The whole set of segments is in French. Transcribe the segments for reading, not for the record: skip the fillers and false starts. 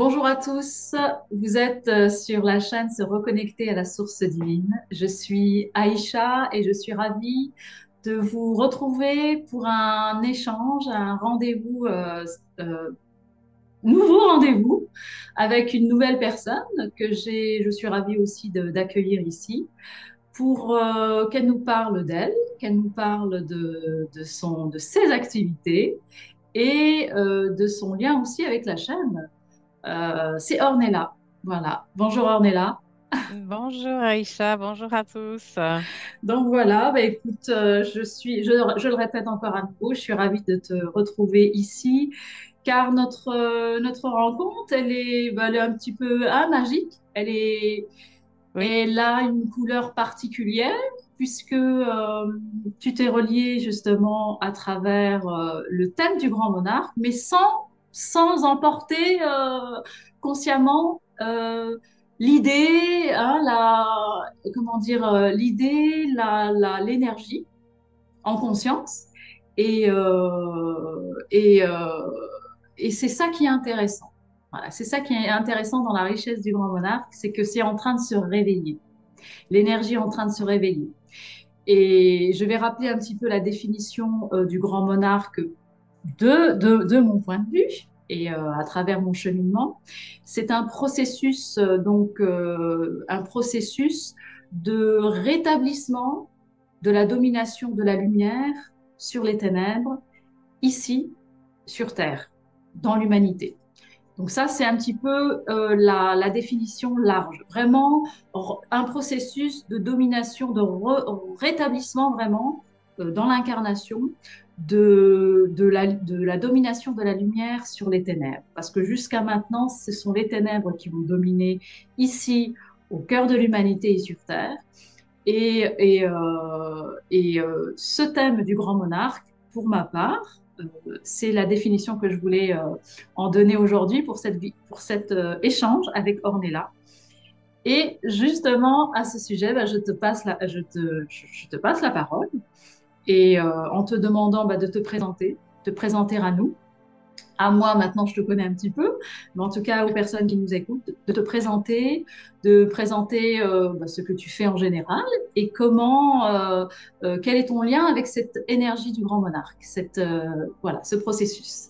Bonjour à tous, vous êtes sur la chaîne Se reconnecter à la source divine. Je suis Aïcha et je suis ravie de vous retrouver pour un échange, un rendez-vous, nouveau rendez-vous avec une nouvelle personne je suis ravie aussi d'accueillir ici pour qu'elle nous parle d'elle, qu'elle nous parle de ses activités et de son lien aussi avec la chaîne. C'est Ornella. Voilà. Bonjour Ornella. Bonjour Aïcha, bonjour à tous. Donc voilà, bah écoute, je le répète encore à nouveau, je suis ravie de te retrouver ici, car notre rencontre, elle est un petit peu magique. Oui, Elle a une couleur particulière puisque tu t'es relié justement à travers le thème du grand monarque, mais sans emporter consciemment l'idée, hein, comment dire, l'idée, l'énergie en conscience. Et, euh, et, euh, et c'est ça qui est intéressant. Voilà, c'est ça qui est intéressant dans la richesse du grand monarque, c'est que c'est en train de se réveiller. L'énergie est en train de se réveiller. Et je vais rappeler un petit peu la définition du grand monarque de mon point de vue et à travers mon cheminement. C'est un processus, un processus de rétablissement de la domination de la lumière sur les ténèbres, ici, sur Terre, dans l'humanité. Donc ça, c'est un petit peu la définition large. Vraiment, un processus de domination, rétablissement vraiment dans l'incarnation de la domination de la lumière sur les ténèbres. Parce que jusqu'à maintenant, ce sont les ténèbres qui vont dominer ici, au cœur de l'humanité et sur Terre. Ce thème du grand monarque, pour ma part, c'est la définition que je voulais en donner aujourd'hui pour cet échange avec Ornella. Et justement, à ce sujet, bah, je te passe la parole et en te demandant bah, de te présenter à nous, à moi, maintenant, je te connais un petit peu, mais en tout cas aux personnes qui nous écoutent, de présenter bah, ce que tu fais en général et quel est ton lien avec cette énergie du grand monarque, voilà, ce processus.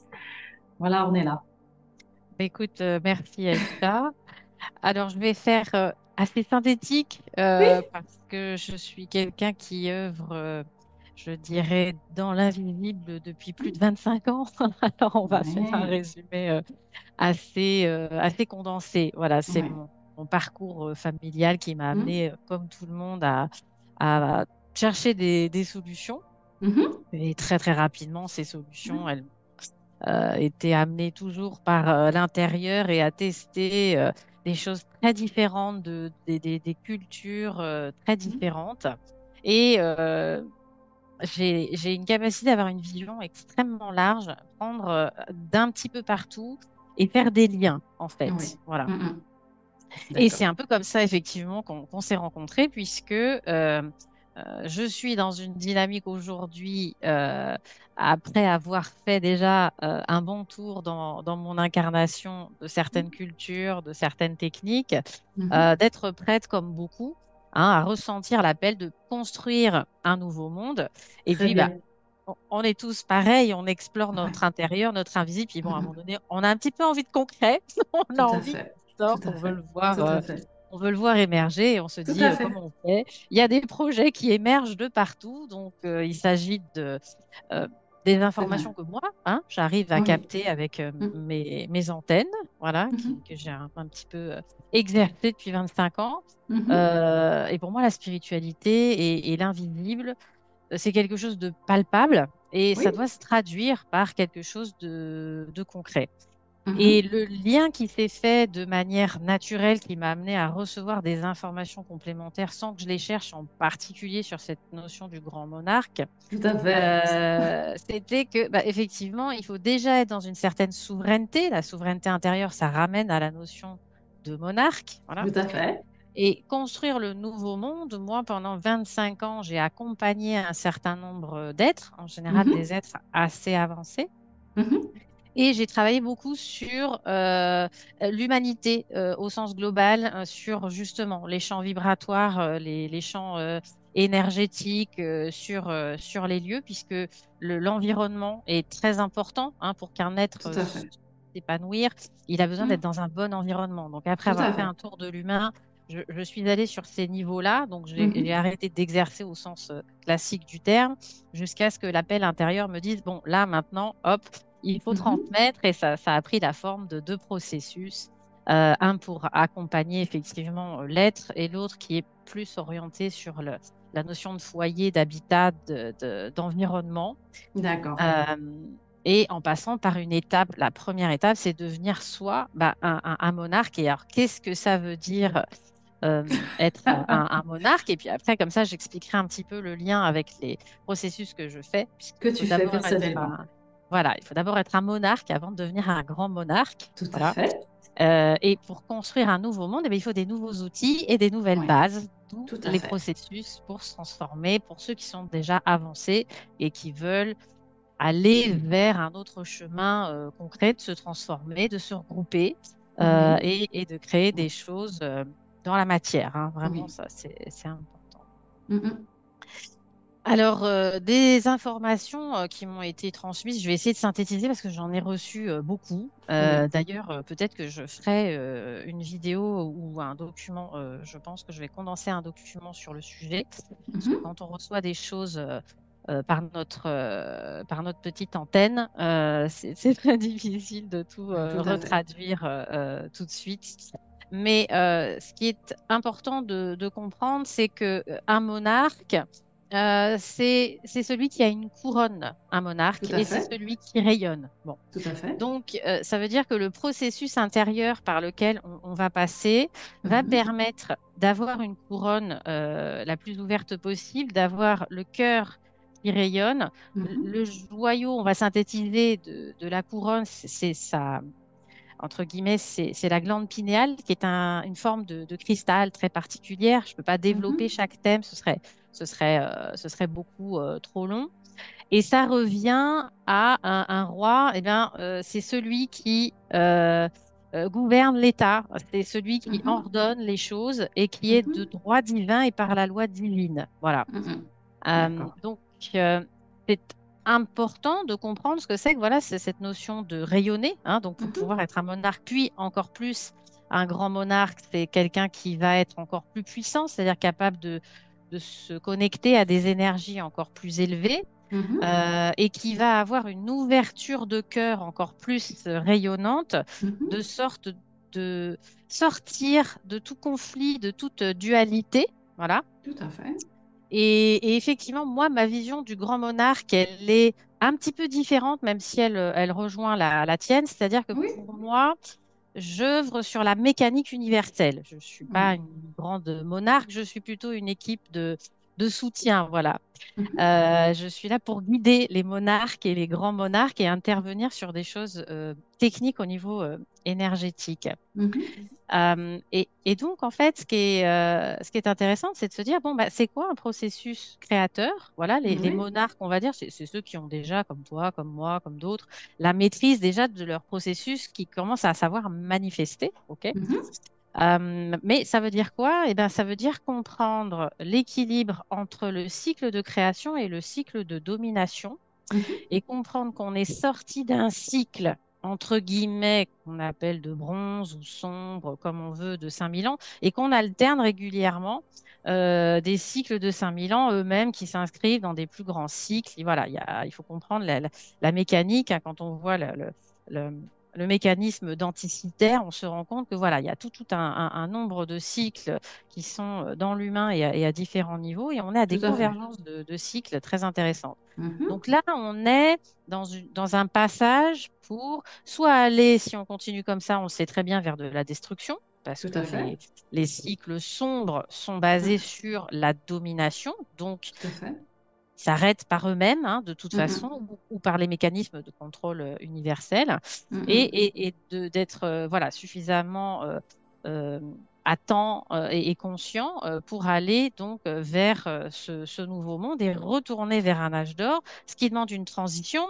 Voilà, on est là. bah, écoute, merci Aïcha. Alors, je vais faire assez synthétique Oui, parce que je suis quelqu'un qui œuvre, je dirais, dans l'invisible depuis plus de 25 ans. Alors, on va faire un ouais, résumé assez condensé. Voilà, c'est ouais. mon parcours familial qui m'a Mhm, amené, comme tout le monde, à chercher des solutions. mhm, Et très, très rapidement, ces solutions, elles été amené toujours par l'intérieur et à tester des choses très différentes, des cultures très mhm. différentes. Et j'ai une capacité d'avoir une vision extrêmement large, prendre d'un petit peu partout et faire des liens, en Oui. fait. Voilà. Mhm. Et c'est D'accord. un peu comme ça, effectivement, qu'on s'est rencontrés, puisque je suis dans une dynamique aujourd'hui, après avoir fait déjà un bon tour dans mon incarnation de certaines cultures, de certaines techniques, Mhm. d'être prête, comme beaucoup, hein, à ressentir l'appel de construire un nouveau monde. Et Très puis, bah, bien. on est tous pareils, on explore Ouais. notre intérieur, notre invisible, puis bon, à un moment Mhm. donné, on a un petit peu envie de concret, on a Tout à envie fait. qu'il Tout sorte, à fait. Tout à fait. on veut le voir émerger et on se Tout dit à fait. comment on fait. Il y a des projets qui émergent de partout, donc il s'agit euh, des C'est vrai. informations que moi, hein, j'arrive à Oui. capter avec Mhm. mes antennes, voilà, Mhm. que j'ai un petit peu exercé depuis 25 ans. Mhm. Et pour moi, la spiritualité et l'invisible, c'est quelque chose de palpable et ça Oui. doit se traduire par quelque chose de concret. Et Mhm. le lien qui s'est fait de manière naturelle, qui m'a amené à recevoir des informations complémentaires sans que je les cherche, en particulier sur cette notion du grand monarque, Tout à fait. c'était que, bah, effectivement, il faut déjà être dans une certaine souveraineté. La souveraineté intérieure, ça ramène à la notion de monarque. Voilà. Tout à fait. Et construire le nouveau monde, moi, pendant 25 ans, j'ai accompagné un certain nombre d'êtres, en général Mhm. des êtres assez avancés. Mhm. Et j'ai travaillé beaucoup sur l'humanité au sens global, sur justement les champs vibratoires, les champs énergétiques, sur les lieux, puisque l'environnement est très important, hein, pour qu'un être Tout à fait. s'épanouir. Il a besoin d'être Mm. dans un bon environnement. Donc après Tout avoir à fait fait. un tour de l'humain, je suis allée sur ces niveaux-là. Donc j'ai Mhm. arrêté d'exercer au sens classique du terme, jusqu'à ce que l'appel intérieur me dise, bon, là maintenant, hop, il faut Mhm. transmettre, et ça a pris la forme de deux processus. Un pour accompagner effectivement l'être, et l'autre qui est plus orienté sur la notion de foyer, d'habitat, d'environnement. D'accord. Euh, et en passant par une étape, la première étape, c'est devenir soi, bah, un monarque. Et alors, qu'est-ce que ça veut dire être un monarque? Et puis après, comme ça, j'expliquerai un petit peu le lien avec les processus que je fais, Que puisqu'il faut tu fais d'abord être personnellement. voilà, il faut d'abord être un monarque avant de devenir un grand monarque. Tout à Voilà. fait. Et pour construire un nouveau monde, eh bien, il faut des nouveaux outils et des nouvelles Oui, bases, d'où tout à les fait. processus pour se transformer, pour ceux qui sont déjà avancés et qui veulent aller vers un autre chemin concret, de se transformer, de se regrouper, Mhm. et de créer Oui. des choses dans la matière, hein. Vraiment, Oui. ça, c'est important. Mhm. Alors, des informations qui m'ont été transmises, je vais essayer de synthétiser parce que j'en ai reçu beaucoup. Oui. D'ailleurs, peut-être que je ferai une vidéo ou un document. Je pense que je vais condenser un document sur le sujet, parce que Mhm. quand on reçoit des choses par notre petite antenne, c'est très difficile de tout Tout à fait. retraduire tout de suite. Mais ce qui est important de comprendre, c'est que un monarque, c'est celui qui a une couronne, un Tout monarque, à et c'est fait. celui qui rayonne. Bon. Tout à fait. Donc, ça veut dire que le processus intérieur par lequel on va passer va Mhm. permettre d'avoir une couronne la plus ouverte possible, d'avoir le cœur qui rayonne. Mhm. Le joyau, on va synthétiser de la couronne, c'est ça, entre guillemets, c'est la glande pinéale, qui est une forme de cristal très particulière. Je ne peux pas développer Mhm. chaque thème, ce serait beaucoup trop long. Et ça revient à un roi, eh bien, c'est celui qui gouverne l'État, c'est celui qui Mhm. ordonne les choses et qui est de Mhm. droit divin et par la loi divine. Voilà. Mhm. D'accord. Donc, c'est important de comprendre ce que c'est que voilà, c'est cette notion de rayonner, hein. Donc, pour Mhm. pouvoir être un monarque, puis encore plus un grand monarque, c'est quelqu'un qui va être encore plus puissant, c'est-à-dire capable de se connecter à des énergies encore plus élevées, Mhm. et qui va avoir une ouverture de cœur encore plus rayonnante, de Mhm. sorte de sortir de tout conflit, de toute dualité. Voilà. Tout à fait. Et effectivement, moi, ma vision du grand monarque, elle est un petit peu différente, même si elle rejoint la tienne. C'est-à-dire que Oui. pour moi, j'œuvre sur la mécanique universelle. Je ne suis pas Oui. une grande monarque, je suis plutôt une équipe de soutien. Voilà. Mhm. Je suis là pour guider les monarques et les grands monarques et intervenir sur des choses techniques au niveau énergétique. Mhm. Et donc, en fait, ce qui est intéressant, c'est de se dire, bon, bah, c'est quoi un processus créateur? Voilà, les Oui. monarques, on va dire, c'est ceux qui ont déjà, comme toi, comme moi, comme d'autres, la maîtrise déjà de leur processus, qui commencent à savoir manifester. OK? Mhm. Mais ça veut dire quoi? Eh bien, ça veut dire comprendre l'équilibre entre le cycle de création et le cycle de domination, Mhm. et comprendre qu'on est sorti d'un cycle, entre guillemets, qu'on appelle de bronze ou sombre, comme on veut, de 5000 ans, et qu'on alterne régulièrement des cycles de 5000 ans eux-mêmes qui s'inscrivent dans des plus grands cycles. Et voilà, il faut comprendre la mécanique, hein. Quand on voit le- le mécanisme denticitaire, on se rend compte que voilà, il y a tout un nombre de cycles qui sont dans l'humain et à différents niveaux, et on est à des Tout à fait. convergences de cycles très intéressantes. Mhm. Donc là, on est dans un passage pour soit aller, si on continue comme ça, on le sait très bien, vers de la destruction, parce Tout que à fait. les cycles sombres sont basés Mhm. sur la domination, donc Tout à fait. s'arrêtent par eux-mêmes, hein, de toute façon, Mhm. ou par les mécanismes de contrôle universel, Mhm. et d'être voilà, suffisamment euh, à temps et conscient pour aller donc vers ce nouveau monde et retourner vers un âge d'or, ce qui demande une transition,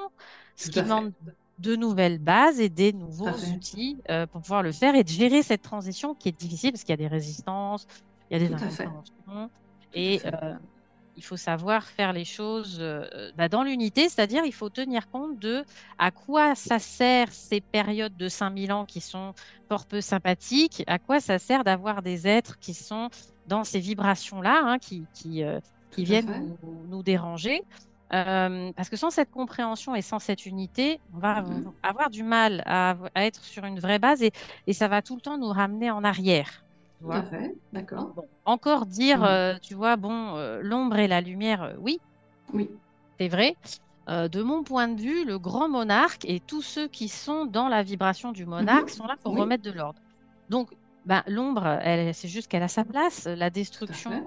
ce Tout qui à demande fait. de nouvelles bases et des tout à nouveaux fait, outils pour pouvoir le faire et de gérer cette transition qui est difficile parce qu'il y a des résistances, il y a des tout à fait, incompréhensions. tout à Et fait. il faut savoir faire les choses dans l'unité, c'est-à-dire il faut tenir compte de à quoi ça sert ces périodes de 5000 ans qui sont fort peu sympathiques, à quoi ça sert d'avoir des êtres qui sont dans ces vibrations-là, hein, qui Tout à viennent fait. nous déranger. Parce que sans cette compréhension et sans cette unité, on va Mhm. avoir du mal à être sur une vraie base et ça va tout le temps nous ramener en arrière. Tu Tout à vois? fait, d'accord. Bon, encore dire, Mhm. tu vois, bon, l'ombre et la lumière, oui, Oui. c'est vrai. De mon point de vue, le grand monarque et tous ceux qui sont dans la vibration du monarque Mhm. sont là pour Oui, remettre de l'ordre. Donc, ben, l'ombre, c'est juste qu'elle a sa place. La tout à destruction, fait,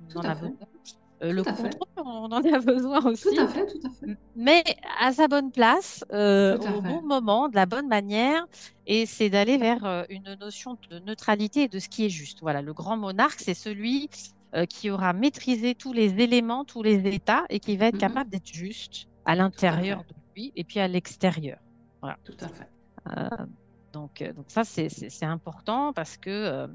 on tout en à a fait, besoin. tout Le à fait, contrôle, on en a besoin tout aussi. à fait, tout à fait, Mais à sa bonne place, tout à au fait. bon moment, de la bonne manière, et c'est d'aller vers une notion de neutralité et de ce qui est juste. Voilà, le grand monarque, c'est celui qui aura maîtrisé tous les éléments, tous les états, et qui va être Mhm. capable d'être juste à Tout à fait, l'intérieur de lui et puis à l'extérieur. Voilà. tout à fait. Euh, donc ça, c'est important parce que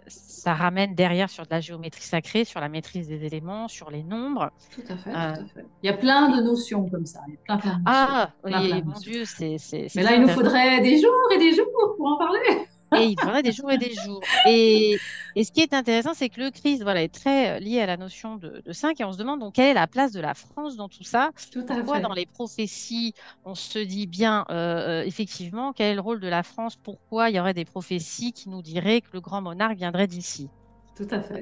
ça ramène derrière sur de la géométrie sacrée, sur la maîtrise des éléments, sur les nombres. Tout à fait, Euh, tout à fait. Il y a plein de notions comme ça. Il y a plein, plein de notions. Ah, Plein oui, de mon notions. Dieu, c'est Mais là, très il nous intéressant. faudrait des jours et des jours pour en parler. Et il faudrait des jours et des jours. Et ce qui est intéressant, c'est que le Christ, voilà, est très lié à la notion de 5 et on se demande donc quelle est la place de la France dans tout ça. Tout à Pourquoi dans fait, les prophéties, on se dit bien, effectivement, quel est le rôle de la France? Pourquoi il y aurait des prophéties qui nous diraient que le grand monarque viendrait d'ici? tout à fait.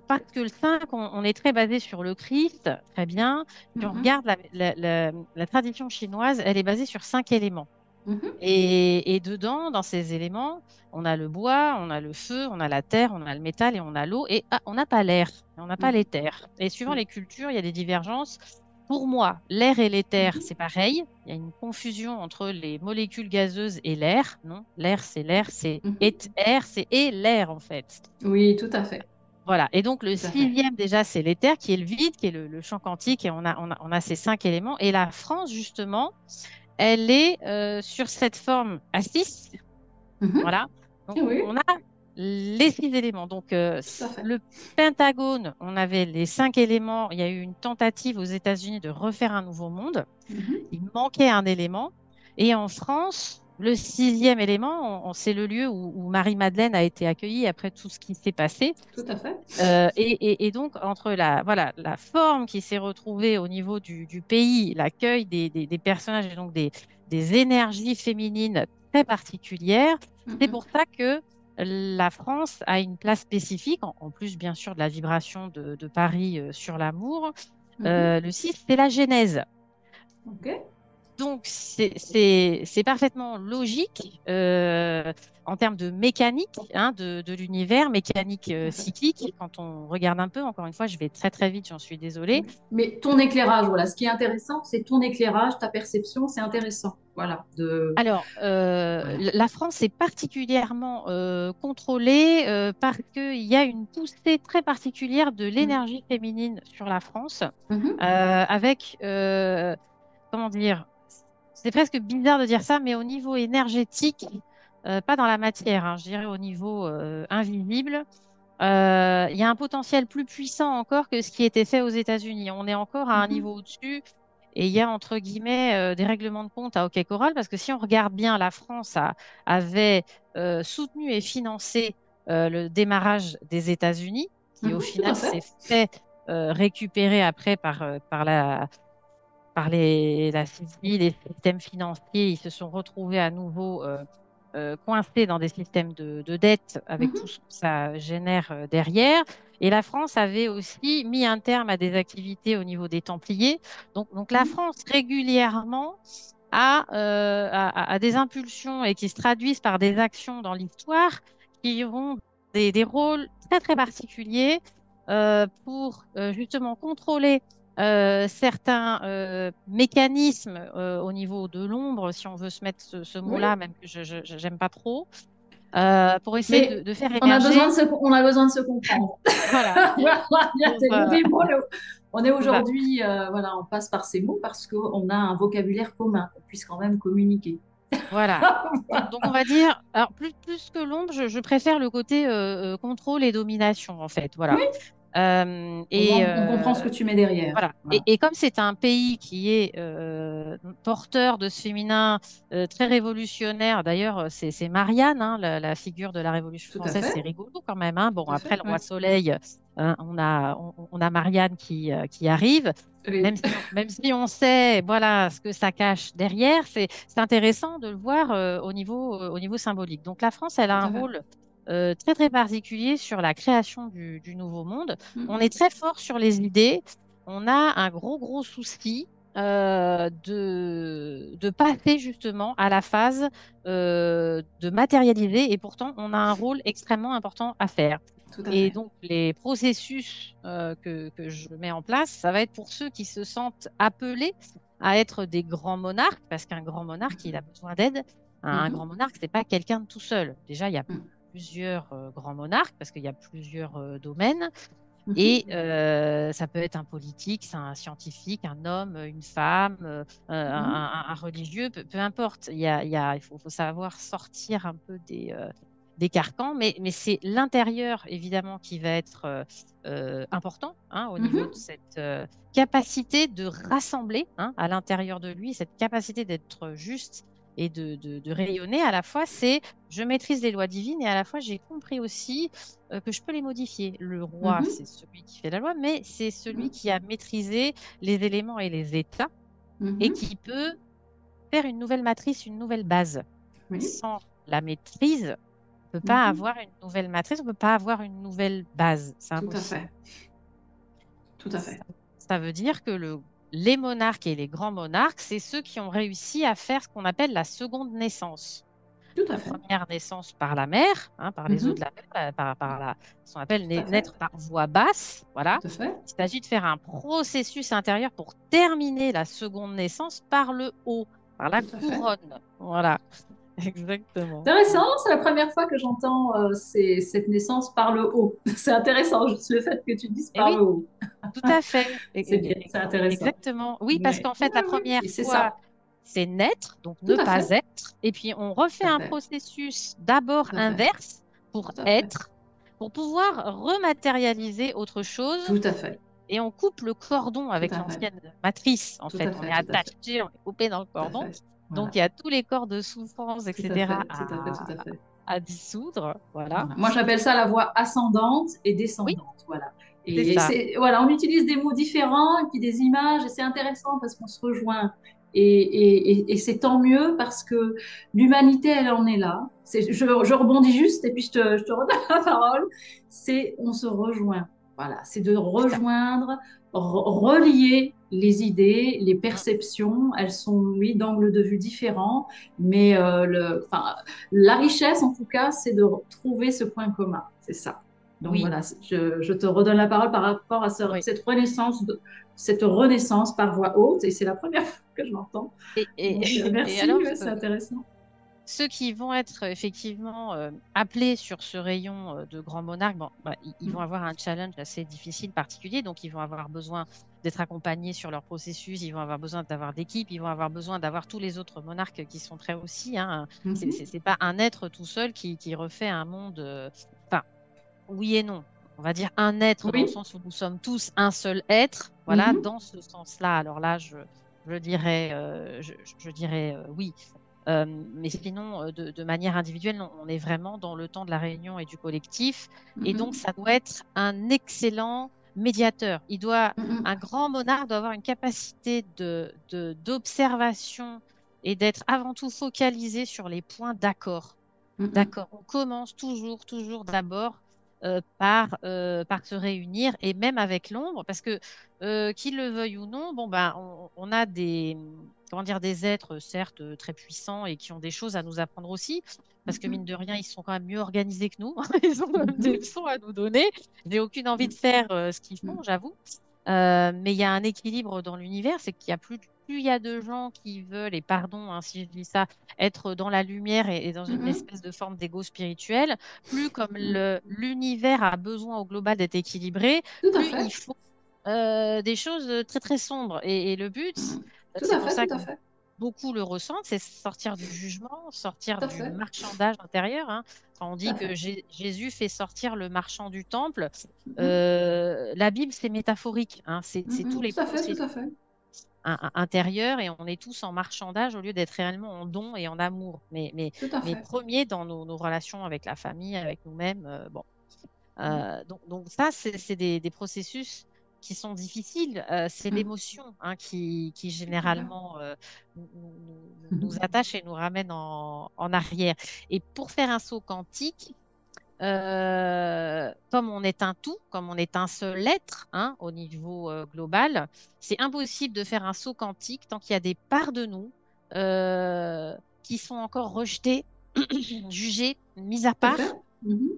Parce que le 5, on est très basé sur le Christ, très bien. Si on Mhm. regarde la tradition chinoise, elle est basée sur 5 éléments. Mhm. Et dedans, dans ces éléments, on a le bois, on a le feu, on a la terre, on a le métal et on a l'eau. Et on n'a pas l'air, et on n'a pas Mhm. l'éther. Et suivant Oui. les cultures, il y a des divergences. Pour moi, l'air et l'éther, Mhm. c'est pareil. Il y a une confusion entre les molécules gazeuses et l'air. Non, l'air, c'est Mhm. et air, c'est et l'air en fait. Oui, tout à fait, Voilà. Et donc le tout à fait. sixième déjà, c'est l'éther, qui est le vide, qui est le champ quantique. Et on a ces 5 éléments. Et la France, justement, elle est sur cette forme à 6. Mhm. Voilà. Donc, Oui, on a les 6 éléments. Donc, tout à fait. le Pentagone, on avait les 5 éléments. Il y a eu une tentative aux États-Unis de refaire un nouveau monde. Mhm. Il manquait un élément. Et en France, le sixième élément, c'est le lieu où Marie-Madeleine a été accueillie après tout ce qui s'est passé. Tout à fait. Et donc, entre la forme qui s'est retrouvée au niveau du pays, l'accueil des personnages et donc des énergies féminines très particulières, c'est Mhm. pour ça que la France a une place spécifique, en plus bien sûr de la vibration de Paris sur l'amour. Mhm. Le 6, c'est la Genèse. Ok. Donc, c'est parfaitement logique en termes de mécanique hein, de l'univers, mécanique Tout à fait. cyclique. Quand on regarde un peu, encore une fois, je vais très très vite, j'en suis désolée. Oui. Mais ton éclairage, voilà, ce qui est intéressant, c'est ton éclairage, ta perception, c'est intéressant. Voilà, Alors, voilà. la France est particulièrement contrôlée parce qu'il y a une poussée très particulière de Mhm. l'énergie féminine sur la France, Mhm. avec, comment dire, c'est presque bizarre de dire ça, mais au niveau énergétique, pas dans la matière, hein, je dirais au niveau invisible, il y a un potentiel plus puissant encore que ce qui était fait aux États-Unis. On est encore à un Mhm. niveau au-dessus et il y a entre guillemets des règlements de compte à OK Corral parce que si on regarde bien, la France avait soutenu et financé le démarrage des États-Unis, qui au Mhm. Tout final à fait. s'est fait récupérer après par la CICI, les systèmes financiers, ils se sont retrouvés à nouveau coincés dans des systèmes de dette avec tout Mhm. ce que ça génère derrière. Et la France avait aussi mis un terme à des activités au niveau des Templiers. Donc la Mhm. France régulièrement a des impulsions et qui se traduisent par des actions dans l'histoire qui auront des rôles très très particuliers pour justement contrôler certains mécanismes au niveau de l'ombre, si on veut se mettre ce Oui. mot-là, même que je n'aime pas trop, pour essayer Mais de faire on a besoin émerger. de se comprendre. Voilà. Voilà, il y a Pour, des mots là. on est Voilà. aujourd'hui, voilà, on passe par ces mots parce qu'on a un vocabulaire commun, qu'on puisse quand même communiquer. Voilà. Donc, on va dire, alors plus que l'ombre, je préfère le côté contrôle et domination, en fait. Voilà. Oui, au Et moins on comprend ce que tu mets derrière. voilà. Voilà, Et comme c'est un pays qui est porteur de ce féminin très révolutionnaire, d'ailleurs, c'est Marianne, hein, la figure de la Révolution tout à française, c'est fait, rigolo quand même, hein. Bon, tout à après fait, le ouais. roi Soleil, on a Marianne qui arrive. Oui. Même si on sait voilà, ce que ça cache derrière, c'est intéressant de le voir au niveau symbolique. Donc la France, elle Tout a un à fait. rôle très très particulier sur la création du nouveau monde. On Mm, est très fort sur les idées. On a un gros souci de passer justement à la phase de matérialiser et pourtant on a un rôle extrêmement important à faire. tout à Et fait. donc les processus que je mets en place, ça va être pour ceux qui se sentent appelés à être des grands monarques, parce qu'un grand monarque, il a besoin d'aide. Un grand Mhm, monarque, c'est pas quelqu'un de tout seul. Déjà, il y a mm, plusieurs grands monarques parce qu'il y a plusieurs domaines. mhm, Et ça peut être un politique, c'est un scientifique, un homme, une femme, mhm, un religieux, peu importe. Il faut savoir sortir un peu des carcans, mais c'est l'intérieur, évidemment, qui va être important hein, au niveau de mhm. cette capacité de rassembler hein, à l'intérieur de lui, cette capacité d'être juste et de rayonner à la fois, c'est je maîtrise les lois divines et à la fois j'ai compris aussi que je peux les modifier. Le roi, Mhm, c'est celui qui fait la loi, mais c'est celui mhm, qui a maîtrisé les éléments et les états et mhm. qui peut faire une nouvelle matrice, une nouvelle base. Oui. Sans la maîtrise, on ne peut pas Mhm. avoir une nouvelle matrice, on ne peut pas avoir une nouvelle base. C'est Tout à impossible. fait. Tout à fait. Ça veut dire que les monarques et les grands monarques, c'est ceux qui ont réussi à faire ce qu'on appelle la seconde naissance. Tout à La fait. première naissance par la mer, hein, par les eaux de Mhm. la mer, ce qu'on appelle Tout à fait. naître par voie basse. Voilà. Tout à fait. Il s'agit de faire un processus intérieur pour terminer la seconde naissance par le haut, par la Tout à fait. couronne. Voilà, exactement. Intéressant, c'est la première fois que j'entends cette naissance par le haut. C'est intéressant, juste le fait que tu dises Et par le oui, haut. tout à fait. C'est bien, c'est intéressant. Exactement. Oui, parce Ouais. qu'en Ouais, fait, la ouais. première Et c'est fois, ça. c'est naître, donc Tout ne à pas fait. être. Et puis, on refait Tout à un fait. processus d'abord Tout à fait. inverse pour Tout à fait. être, pour pouvoir rematérialiser autre chose. Tout à fait. Et on coupe le cordon Tout avec à fait. l'ancienne matrice, en Tout fait. à On fait. est Tout à fait. attaché, on est coupé dans le Tout à cordon. fait. Donc, Voilà. il y a tous les corps de souffrance, Tout à etc. fait. Tout à fait. Tout à fait. à dissoudre. Voilà. Voilà. Moi, j'appelle ça la voie ascendante et Oui, descendante. Voilà. c'est Et ça. c'est, voilà, on utilise des mots différents et puis des images, et c'est intéressant parce qu'on se rejoint. Et c'est tant mieux parce que l'humanité, elle en est là. Je rebondis juste et puis je te redonne la parole. C'est on se rejoint. Voilà, c'est de C'est ça. rejoindre, relier les idées, les Mm. perceptions. Elles sont, oui, d'angles de vue différents, mais enfin, la richesse, en tout cas, c'est de trouver ce point commun. C'est ça. Donc Oui, voilà, je te redonne la parole par rapport à oui. cette renaissance par voix haute, et c'est la première fois que je l'entends. Et, Donc et merci, alors, ouais, c'est intéressant. ceux qui vont être effectivement appelés sur ce rayon de grands monarques, bon, bah, ils vont Mm. avoir un challenge assez difficile, particulier. Donc, ils vont avoir besoin d'être accompagnés sur leur processus. Ils vont avoir besoin d'avoir d'équipes. Ils vont avoir besoin d'avoir tous les autres monarques qui sont prêts aussi. Hein. Mhm. C'est pas un être tout seul qui refait un monde. Enfin, oui et non. On va dire un être dans le Oui. sens où nous sommes tous un seul être. Voilà, Mhm. dans ce sens-là. Alors là, je dirais, je dirais oui. Mais sinon, de manière individuelle, on est vraiment dans le temps de la réunion et du collectif. Et donc, Mhm. ça doit être un excellent médiateur. Mhm. Un grand monarque doit avoir une capacité d'observation et d'être avant tout focalisé sur les points d'accord. Mhm. D'accord. On commence toujours d'abord par se réunir et même avec l'ombre, parce que qu'ils le veuille ou non, bon ben on a comment dire, des êtres certes très puissants et qui ont des choses à nous apprendre aussi, parce que mine Mhm. de rien, ils sont quand même mieux organisés que nous. Ils ont quand même des Mhm. leçons à nous donner. J'ai aucune envie de faire ce qu'ils font, Mhm. j'avoue. Mais il y a un équilibre dans l'univers, c'est qu'il y a plus il y a de gens qui veulent, et pardon hein, si je dis ça, être dans la lumière et dans une Mhm. espèce de forme d'ego spirituel, plus comme Mhm. l'univers a besoin au global d'être équilibré, Tout à plus fait. des choses très très sombres. Et le but, Tout c'est à pour fait, ça tout que à fait, beaucoup le ressentent, c'est sortir du jugement, sortir tout à du fait, marchandage intérieur, hein. Quand on tout dit à que fait. Jésus fait sortir le marchand du temple, Mhm, la Bible, c'est métaphorique, hein. C'est tous les tout à fait, tout processus à fait. intérieurs, et on est tous en marchandage au lieu d'être réellement en don et en amour. Tout à Mais fait. premier dans nos relations avec la famille, avec nous-mêmes. Bon. Mhm, Donc ça, c'est des processus qui sont difficiles. C'est mhm, l'émotion, hein, qui tout à fait. généralement nous attache et nous ramène en arrière. Et pour faire un saut quantique, comme on est un tout, comme on est un seul être, hein, au niveau global, c'est impossible de faire un saut quantique tant qu'il y a des parts de nous qui sont encore rejetées, jugées, mises à Tout à fait. part. Mhm,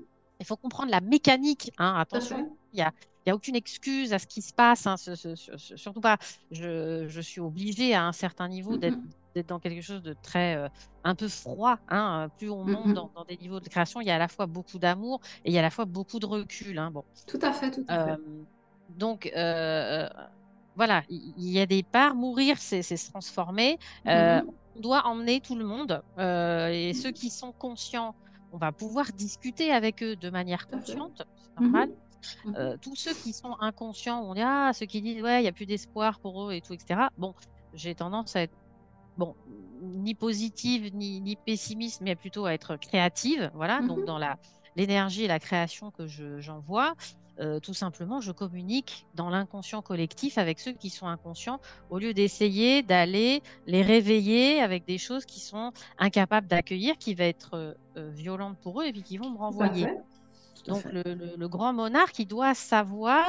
Il faut comprendre la mécanique, hein, tout à fait. attention, il y a aucune excuse à ce qui se passe, hein, surtout pas. Je suis obligée à un certain niveau Mhm, d'être dans quelque chose de très un peu froid, hein. Plus on monte mhm. dans des niveaux de création, il y a à la fois beaucoup d'amour et il y a à la fois beaucoup de recul, hein. Bon, Tout à fait, tout à euh, fait. donc voilà, il y a des parts. Mourir, c'est se transformer. Mhm, On doit emmener tout le monde, et ceux qui sont conscients, on va pouvoir discuter avec eux de manière tout à fait. consciente, c'est normal. Mhm, mhm. Tous ceux qui sont inconscients, on dit, ah, ceux qui disent, ouais, il n'y a plus d'espoir pour eux et tout, etc. Bon, j'ai tendance à être, bon, ni positive ni pessimiste, mais plutôt à être créative. Voilà, donc Mhm. dans l'énergie et la création que j'envoie, tout simplement, je communique dans l'inconscient collectif avec ceux qui sont inconscients, au lieu d'essayer d'aller les réveiller avec des choses qui sont incapables d'accueillir, qui va être violente pour eux et puis qui vont me Tout à renvoyer. fait. Tout à Donc, fait. le grand monarque, il doit savoir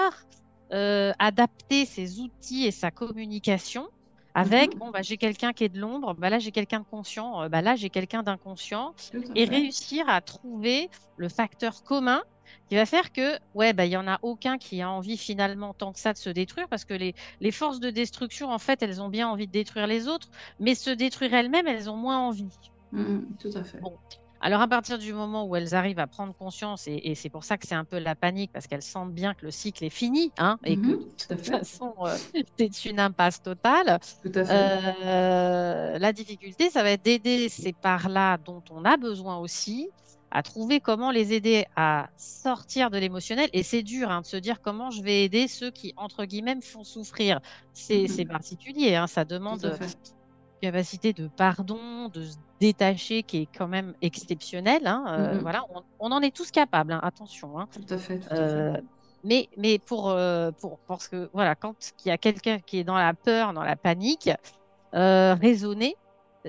adapter ses outils et sa communication avec, Mhm. bon, bah, j'ai quelqu'un qui est de l'ombre, bah, là, j'ai quelqu'un de conscient, bah, là, j'ai quelqu'un d'inconscient, Tout à et fait. réussir à trouver le facteur commun qui va faire que, ouais, bah, il n'y en a aucun qui a envie finalement tant que ça de se détruire, parce que les forces de destruction, en fait, elles ont bien envie de détruire les autres, mais se détruire elles-mêmes, elles ont moins envie. Tout à fait. Bon, alors à partir du moment où elles arrivent à prendre conscience, et c'est pour ça que c'est un peu la panique, parce qu'elles sentent bien que le cycle est fini, hein, et que de Tout à toute fait. façon, c'est une impasse totale. Tout à fait. La difficulté, ça va être d'aider ces parts-là dont on a besoin aussi, à trouver comment les aider à sortir de l'émotionnel. Et c'est dur, hein, de se dire comment je vais aider ceux qui, entre guillemets, me font souffrir. C'est Mhm. particulier, hein, ça Tout à demande fait. capacité de pardon, de se détacher qui est quand même exceptionnelle, hein. Mhm. Voilà, on en est tous capables, hein, attention, hein. Tout à fait. Tout à fait. Euh, mais parce que voilà, quand il y a quelqu'un qui est dans la peur, dans la panique, raisonner,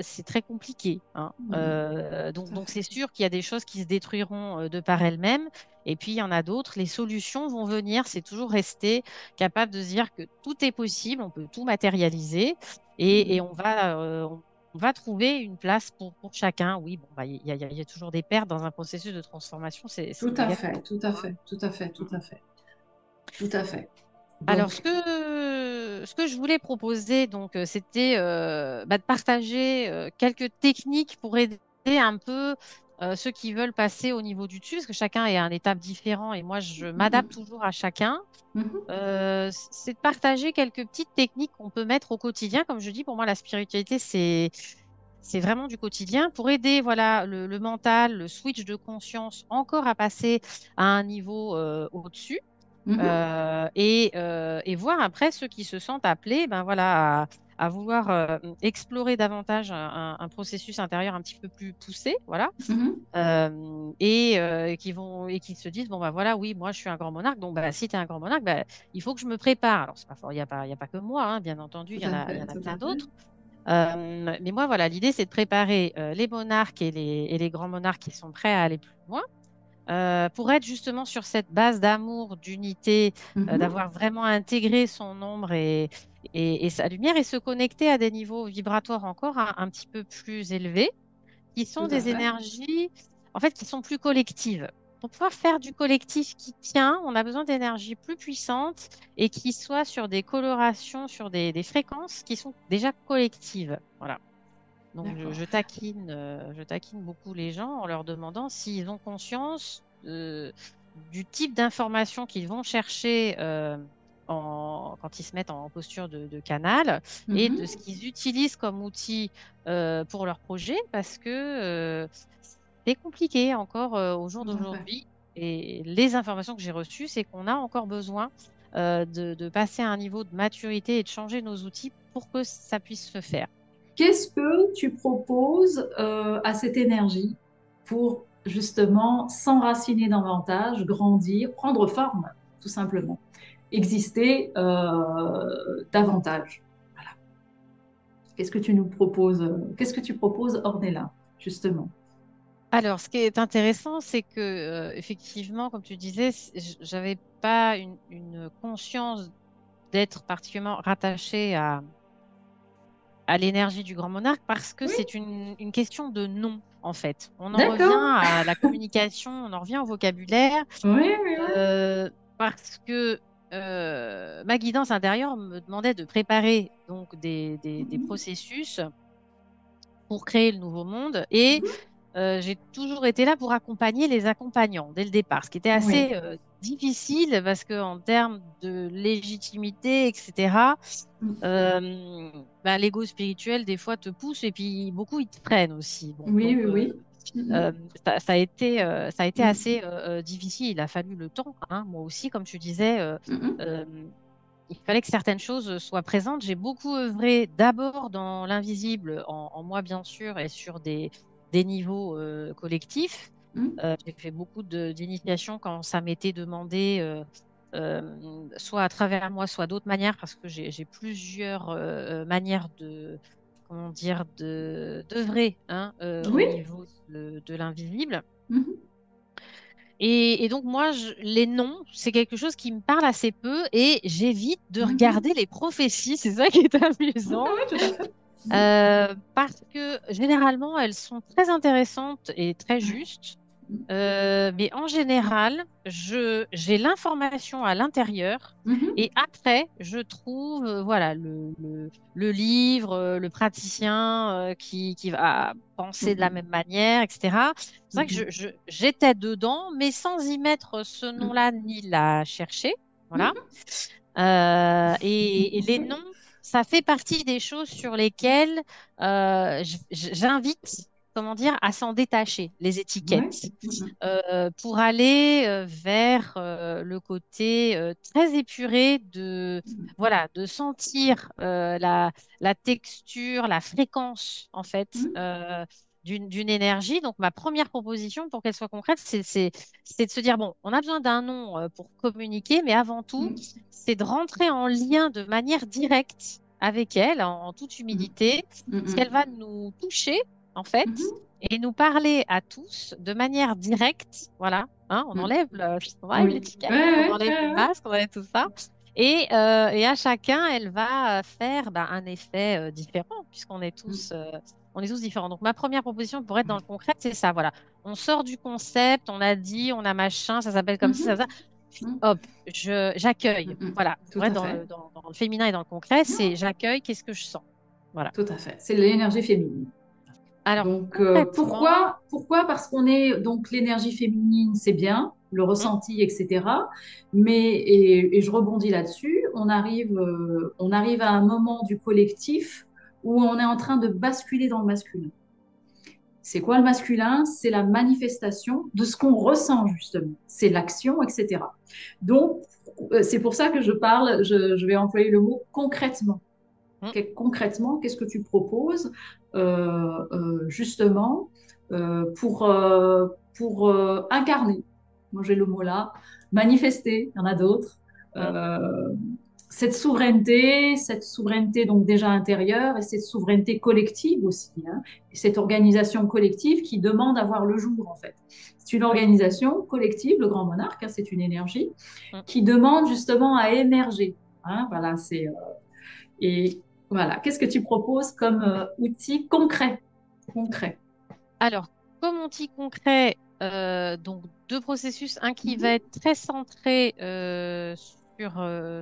c'est très compliqué, hein. Tout à Donc fait. c'est sûr qu'il y a des choses qui se détruiront de par elles-mêmes, et puis il y en a d'autres. Les solutions vont venir. C'est toujours rester capable de se dire que tout est possible, on peut tout matérialiser, et Mhm. on va trouver une place pour chacun. Oui, bon, bah, il y a toujours des pertes dans un processus de transformation, c'est Tout à négatif. fait. Tout à fait. Tout à fait. Tout à fait. Tout à fait. Alors, Donc, ce que je voulais proposer, donc, c'était bah, de partager quelques techniques pour aider un peu ceux qui veulent passer au niveau du dessus, parce que chacun est à un étape différent et moi, je m'adapte mhm. toujours à chacun. Mhm. C'est de partager quelques petites techniques qu'on peut mettre au quotidien. Comme je dis, pour moi, la spiritualité, c'est vraiment du quotidien pour aider, voilà, le mental, le switch de conscience encore à passer à un niveau au-dessus, Mhm. et voir après ceux qui se sentent appelés, ben voilà, à vouloir explorer davantage un processus intérieur un petit peu plus poussé, voilà, Mhm. et qui se disent, bon ben voilà, oui, moi je suis un grand monarque, donc bah, si tu es un grand monarque, bah, il faut que je me prépare. Alors c'est pas fort, il y a pas que moi, hein, bien entendu, Tout à il y en fait. a Tout à plein fait. d'autres. Mais moi, voilà, l'idée, c'est de préparer les monarques et les grands monarques qui sont prêts à aller plus loin, pour être justement sur cette base d'amour, d'unité, Mhm. d'avoir vraiment intégré son ombre et sa lumière, et se connecter à des niveaux vibratoires encore un petit peu plus élevés, qui sont Tout à des fait. énergies, en fait, qui sont plus collectives. Pour pouvoir faire du collectif qui tient, on a besoin d'énergies plus puissantes et qui soient sur des colorations, sur des fréquences qui sont déjà collectives. Voilà. Donc, D'accord. je taquine beaucoup les gens en leur demandant s'ils ont conscience du type d'information qu'ils vont chercher quand ils se mettent en posture de canal et de ce Mhm. qu'ils utilisent comme outil pour leur projet parce que c'est compliqué encore au jour Tout à fait. d'aujourd'hui. Et les informations que j'ai reçues, c'est qu'on a encore besoin de passer à un niveau de maturité et de changer nos outils pour que ça puisse se faire. Qu'est-ce que tu proposes à cette énergie pour justement s'enraciner davantage, grandir, prendre forme, tout simplement, exister davantage? Voilà. Qu'est-ce que tu nous proposes? Qu'est-ce que tu proposes, Ornella, justement? Alors, ce qui est intéressant, c'est que effectivement, comme tu disais, j'avais pas une conscience d'être particulièrement rattachée à l'énergie du grand monarque parce que Oui, c'est une question de nom, en fait. On en revient d'accord. à la communication, on en revient au vocabulaire, Oui, oui, oui. parce que ma guidance intérieure me demandait de préparer donc des Mhm. processus pour créer le nouveau monde et j'ai toujours été là pour accompagner les accompagnants dès le départ, ce qui était Oui. assez difficile parce qu'en termes de légitimité, etc., ben, l'ego spirituel, des fois, te pousse et puis beaucoup, ils te freinent aussi. Bon, Oui, donc, oui, oui. Mhm. ça a été Mhm. assez difficile. Il a fallu le temps, hein, moi aussi, comme tu disais. Mhm. Euh, il fallait que certaines choses soient présentes. J'ai beaucoup œuvré d'abord dans l'invisible, en moi bien sûr, et sur des niveaux collectifs. Mhm. J'ai fait beaucoup d'initiations quand ça m'était demandé, soit à travers moi, soit d'autres manières, parce que j'ai plusieurs manières comment dire, d'œuvrer hein, au Oui. niveau de l'invisible. Mhm. Et donc, moi, les noms, c'est quelque chose qui me parle assez peu et j'évite de Mhm. regarder les prophéties. C'est ça qui est Oui, amusant. oui, tout à fait. Mhm. Parce que généralement, elles sont très intéressantes et très Ouais. justes. Mais en général, j'ai l'information à l'intérieur Mhm. et après, je trouve voilà, le livre, le praticien qui va penser de la Mhm. même manière, etc. C'est pour ça que Mhm. j'étais dedans, mais sans y mettre ce nom-là ni la chercher. Voilà. Mhm. Et les noms, ça fait partie des choses sur lesquelles j'invite, comment dire, à s'en détacher, les Ouais. étiquettes, Mhm. pour aller vers le côté très épuré voilà, de sentir la texture, la fréquence, en fait. Mhm. D'une énergie. Donc, ma première proposition pour qu'elle soit concrète, c'est de se dire, bon, on a besoin d'un nom pour communiquer, mais avant tout, Mhm. c'est de rentrer en lien de manière directe avec elle, en toute Mhm. humilité, parce qu'elle Mhm. va nous toucher, en fait, Mhm. et nous parler à tous de manière directe. Voilà, hein, Mhm. on enlève Oui. l'étiquette, on Ouais, enlève le ouais, masque, on enlève tout ça. Et à chacun, elle va faire ben, un effet différent, puisqu'on est ouais. on est tous différents. Donc, ma première proposition pour être dans le concret, c'est ça. Voilà. On sort du concept, on a dit, on a machin, ça s'appelle comme ci, ça, Mhm. ça. Mhm. Hop, j'accueille. Mhm. Voilà, Tout pour être à fait. dans le féminin et dans le concret, c'est Non, j'accueille, qu'est-ce que je sens. Voilà. tout à fait. C'est l'énergie féminine. Alors, Donc, concrètement, pourquoi? Parce qu'on est, donc, l'énergie féminine, c'est bien, le hum, ressenti, etc. Mais, et je rebondis là-dessus, on arrive à un moment du collectif où on est en train de basculer dans le masculin. C'est quoi le masculin? C'est la manifestation de ce qu'on ressent, justement. C'est l'action, etc. Donc, c'est pour ça que je vais employer le mot concrètement. hum, Concrètement, qu'est-ce que tu proposes justement pour incarner, moi j'ai le mot là, manifester, il y en a d'autres, hum, euh, cette souveraineté donc déjà intérieure et cette souveraineté collective aussi, hein, et cette organisation collective qui demande à voir le jour en fait. C'est une organisation collective, le grand monarque, hein, c'est une énergie hum. qui demande justement à émerger. Hein, voilà, et voilà, qu'est-ce que tu proposes comme outil concret? Concret. Alors, comme outil concret, donc deux processus, un qui va Mhm, être très centré sur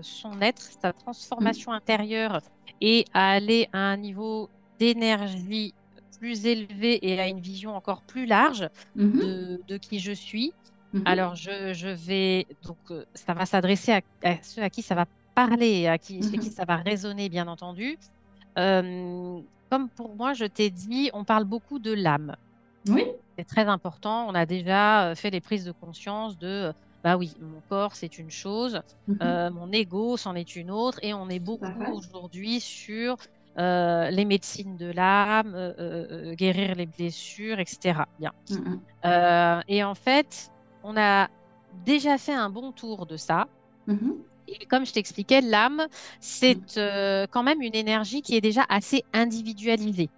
son être, sa mhm, transformation intérieure et à aller à un niveau d'énergie plus élevé et à une vision encore plus large mhm, de qui je suis. mhm, Alors, je vais, donc, ça va s'adresser à ceux à qui ça va parler et chez qui Mhm. ça va résonner, bien entendu. Euh, Comme pour moi, je t'ai dit, on parle beaucoup de l'âme. Oui, C'est très important. On a déjà fait les prises de conscience de, bah oui, mon corps, c'est une chose, mhm. mon ego, c'en est une autre, et on est Tout à beaucoup fait. aujourd'hui sur les médecines de l'âme, guérir les blessures, etc. Bien. Mhm. Et en fait, on a déjà fait un bon tour de ça. Mhm. Et comme je t'expliquais, l'âme, Mhm. c'est quand même une énergie qui est déjà assez individualisée.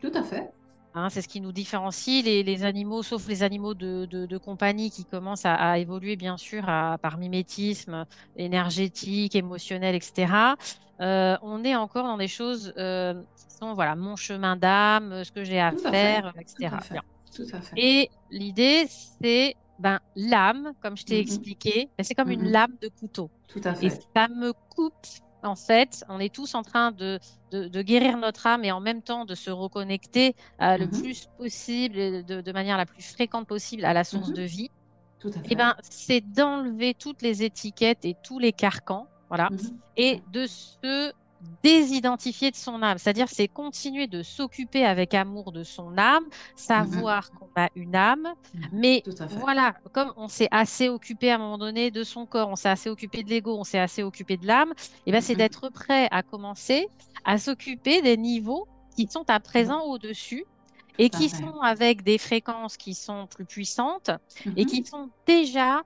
Tout à fait. Hein, c'est ce qui nous différencie les animaux, sauf les animaux de compagnie qui commencent à évoluer, bien sûr, par mimétisme énergétique, émotionnel, etc. On est encore dans des choses qui sont, voilà, mon chemin d'âme, ce que j'ai à Tout à fait. faire, Tout à etc. Bien. fait. Tout à fait. Et l'idée, c'est ben, l'âme, comme je t'ai Mhm. expliqué, ben, c'est comme une Mhm. lame de couteau. Tout à Et fait. ça me coupe, en fait, on est tous en train de guérir notre âme et en même temps de se reconnecter le Mhm. plus possible, et de manière la plus fréquente possible à la source de Mhm. vie. Tout à Et fait. ben, c'est d'enlever toutes les étiquettes et tous les carcans, voilà, Mhm. et de se désidentifier de son âme. C'est-à-dire, c'est continuer de s'occuper avec amour de son âme, Mhm. savoir qu'on a une âme, Mhm. mais Tout à fait. voilà, comme on s'est assez occupé à un moment donné de son corps, on s'est assez occupé de l'ego, on s'est assez occupé de l'âme, et ben, c'est Mhm. d'être prêt à commencer à s'occuper des niveaux qui sont à Mhm. présent au-dessus Tout et à qui fait. sont avec des fréquences qui sont plus puissantes et qui Mhm. sont déjà,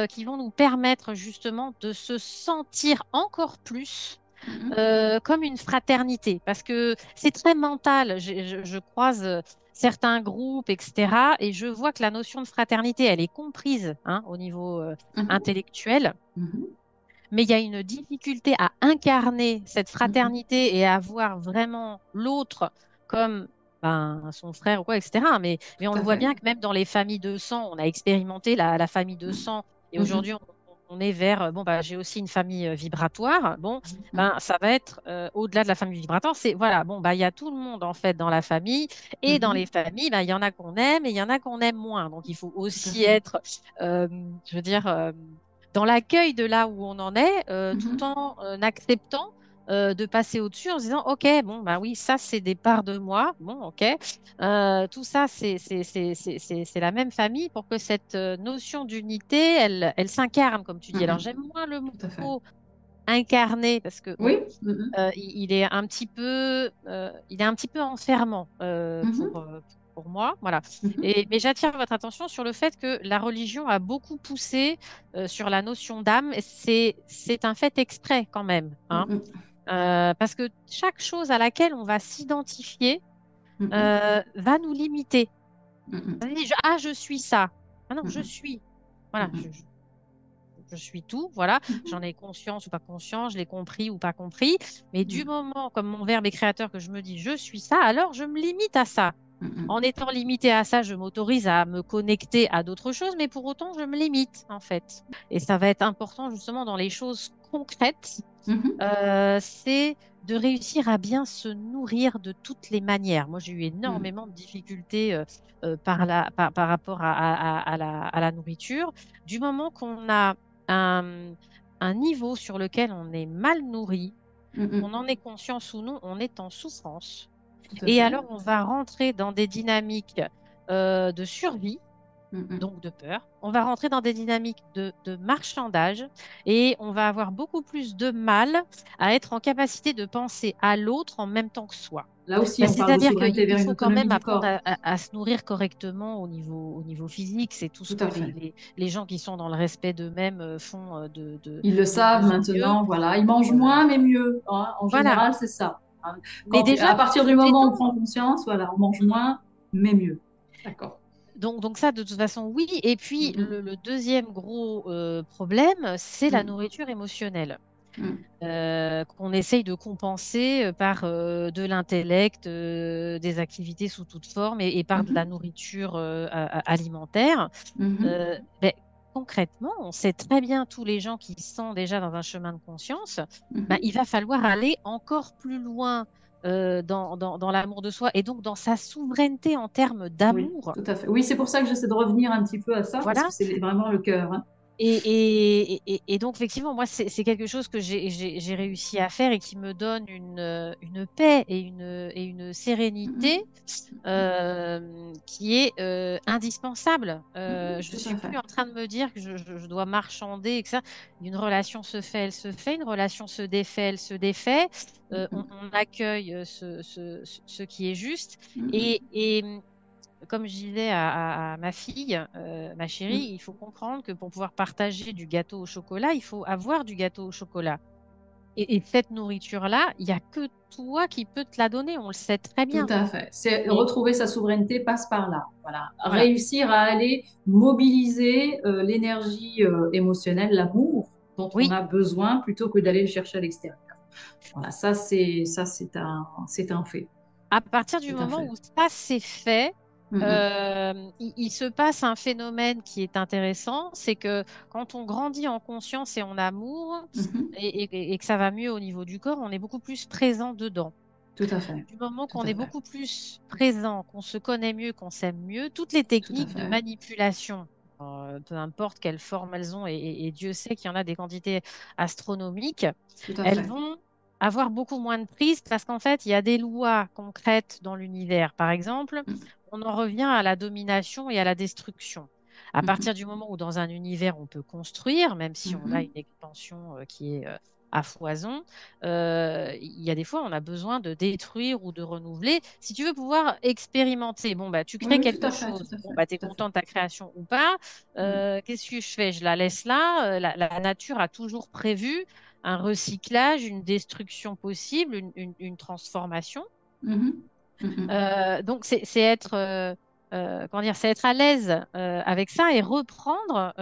qui vont nous permettre justement de se sentir encore plus Mhm. comme une fraternité, parce que c'est très mental. Je croise certains groupes, etc., et je vois que la notion de fraternité, elle est comprise hein, au niveau Mhm. intellectuel, Mhm. mais il y a une difficulté à incarner cette Mhm. fraternité et à voir vraiment l'autre comme ben, son frère ou quoi, etc. Mais on Tout le à voit fait. bien que même dans les familles de sang, on a expérimenté la famille de Mhm. sang et Mhm. aujourd'hui on est vers, bon, bah, j'ai aussi une famille vibratoire. Bon, Mhm. ben, ça va être au-delà de la famille vibratoire, c'est voilà, bon, bah, il y a tout le monde en fait dans la famille et dans les Mhm. familles, ben, il y en a qu'on aime et il y en a qu'on aime moins. Donc il faut Tout à aussi fait. être, euh, je veux dire, dans l'accueil de là où on en est, tout Mhm. en acceptant de passer au-dessus en se disant, OK, bon, bah oui, ça, c'est des parts de moi. Bon, OK. Tout ça, c'est la même famille pour que cette notion d'unité, elle s'incarne, comme tu dis. Alors, Mhm. j'aime moins le Tout à fait. mot incarner parce que, bon, Oui. Mhm. il est un petit peu, il est un petit peu enfermant Mhm. pour moi, voilà. Mhm. Mais j'attire votre attention sur le fait que la religion a beaucoup poussé sur la notion d'âme. Et c'est un fait exprès quand même, hein. Mhm. Parce que chaque chose à laquelle on va s'identifier Mhm. va nous limiter. Mhm. Ah, je suis ça. Ah non, je Mhm. suis. Voilà, Mhm. je suis tout, voilà, Mhm. j'en ai conscience ou pas conscience, je l'ai compris ou pas compris, mais du moment, comme mon verbe est créateur, que je me dis je suis ça, alors je me limite à ça. En Mhm. étant limité à ça, je m'autorise à me connecter à d'autres choses, mais pour autant, je me limite, en fait. Et ça va être important, justement, dans les choses concrètes, Mhm. c'est de réussir à bien se nourrir de toutes les manières. Moi, j'ai eu Mhm. énormément de difficultés par rapport à la nourriture. Du moment qu'on a un, un niveau sur lequel on est mal nourri, qu'on Mhm. en ait conscience ou non, on est en souffrance. Tout à Et fait. alors, on va rentrer dans des dynamiques de survie, Mhm. donc de peur. On va rentrer dans des dynamiques de marchandage et on va avoir beaucoup plus de mal à être en capacité de penser à l'autre en même temps que soi. Là aussi, Ben, on parle de c'est-à-dire souveraineté qu'il vers une faut quand autonomie même du apprendre corps. à se nourrir correctement au niveau physique. C'est tout ce Tout que à fait. les gens qui sont dans le respect d'eux-mêmes font Ils le de savent mieux en mieux. maintenant, voilà. Ils mangent Euh, moins, mais mieux, hein. En voilà. général, c'est ça, hein. Mais déjà, À partir du tout moment où on étant, prend conscience, voilà, on mange moins, mais mieux. D'accord. donc ça, de toute façon, oui. Et puis, Mhm. le deuxième gros problème, c'est la Mhm. nourriture émotionnelle, Mhm. qu'on essaye de compenser par de l'intellect, des activités sous toute forme et par de la Mhm. nourriture alimentaire. Mhm. Ben, concrètement, on sait très bien, tous les gens qui sont déjà dans un chemin de conscience, ben, Mhm. il va falloir aller encore plus loin dans l'amour de soi et donc dans sa souveraineté en termes Oui, d'amour. tout à fait. Oui, c'est pour ça que j'essaie de revenir un petit peu à ça, parce que Voilà. c'est vraiment le cœur, hein. Et donc, effectivement, moi, c'est quelque chose que j'ai réussi à faire et qui me donne une paix et une sérénité Mhm. qui est indispensable. Mhm. Je Tout suis à plus fait. en train de me dire que je dois marchander et que ça, une relation se fait, elle se fait, une relation se défait, elle se défait. On accueille ce qui est juste. Mhm. Et comme je disais à ma fille, ma chérie, Mhm. il faut comprendre que pour pouvoir partager du gâteau au chocolat, il faut avoir du gâteau au chocolat. Et cette nourriture-là, il n'y a que toi qui peux te la donner, on le sait très Tout bien. à fait. C'est Et retrouver sa souveraineté passe par là. Voilà. voilà. Réussir à aller mobiliser l'énergie émotionnelle, l'amour dont on Oui, a besoin plutôt que d'aller le chercher à l'extérieur. Voilà, c'est un fait. à partir du C'est un moment fait. où ça c'est fait, Mhm. il se passe un phénomène qui est intéressant, c'est que quand on grandit en conscience et en amour, Mhm. et que ça va mieux au niveau du corps, on est beaucoup plus présent dedans. Tout à fait. Du moment Tout qu'on à est fait. beaucoup plus présent, qu'on se connaît mieux, qu'on s'aime mieux, toutes les Tout à techniques de fait. manipulation, peu importe quelle forme elles ont, et Dieu sait qu'il y en a des quantités astronomiques, Tout à elles fait. vont avoir beaucoup moins de prise parce qu'en fait, il y a des lois concrètes dans l'univers. Par exemple, Mhm. on en revient à la domination et à la destruction. À Mhm. partir du moment où dans un univers, on peut construire, même si on a une Mhm. expansion qui est à foison, il y a des fois, on a besoin de détruire ou de renouveler. Si tu veux pouvoir expérimenter, bon, bah, tu Oui, crées oui, tout quelque à fait. Tout chose. à Bon, fait. bah, tu es Tout à content fait. de ta création ou pas. Mhm. Qu'est-ce que je fais? Je la laisse là. La nature a toujours prévu un recyclage, une destruction possible, une transformation. Mhm. Mhm. Donc, c'est être, comment dire, c'est être à l'aise avec ça et reprendre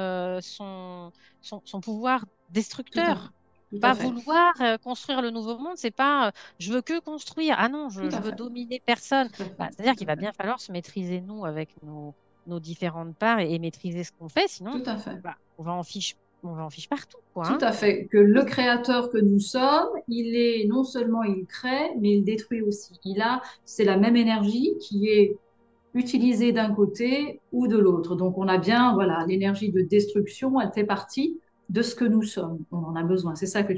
son pouvoir Tout à fait. destructeur. Tout à Pas fait. vouloir construire le nouveau monde, c'est pas je veux que construire. Ah non, Tout je à veux fait. dominer personne. Tout à Bah, fait. c'est-à-dire Tout qu'il à va fait. bien falloir se maîtriser nous avec nos différentes parts et maîtriser ce qu'on fait, sinon Tout à fait. bah, on va en fiche partout, quoi, Tout hein. à fait. Que le créateur que nous sommes, il est non seulement il crée, mais il détruit aussi. C'est la même énergie qui est utilisée d'un côté ou de l'autre. Donc on a bien, voilà, l'énergie de destruction, elle fait partie de ce que nous sommes. On en a besoin. C'est ça que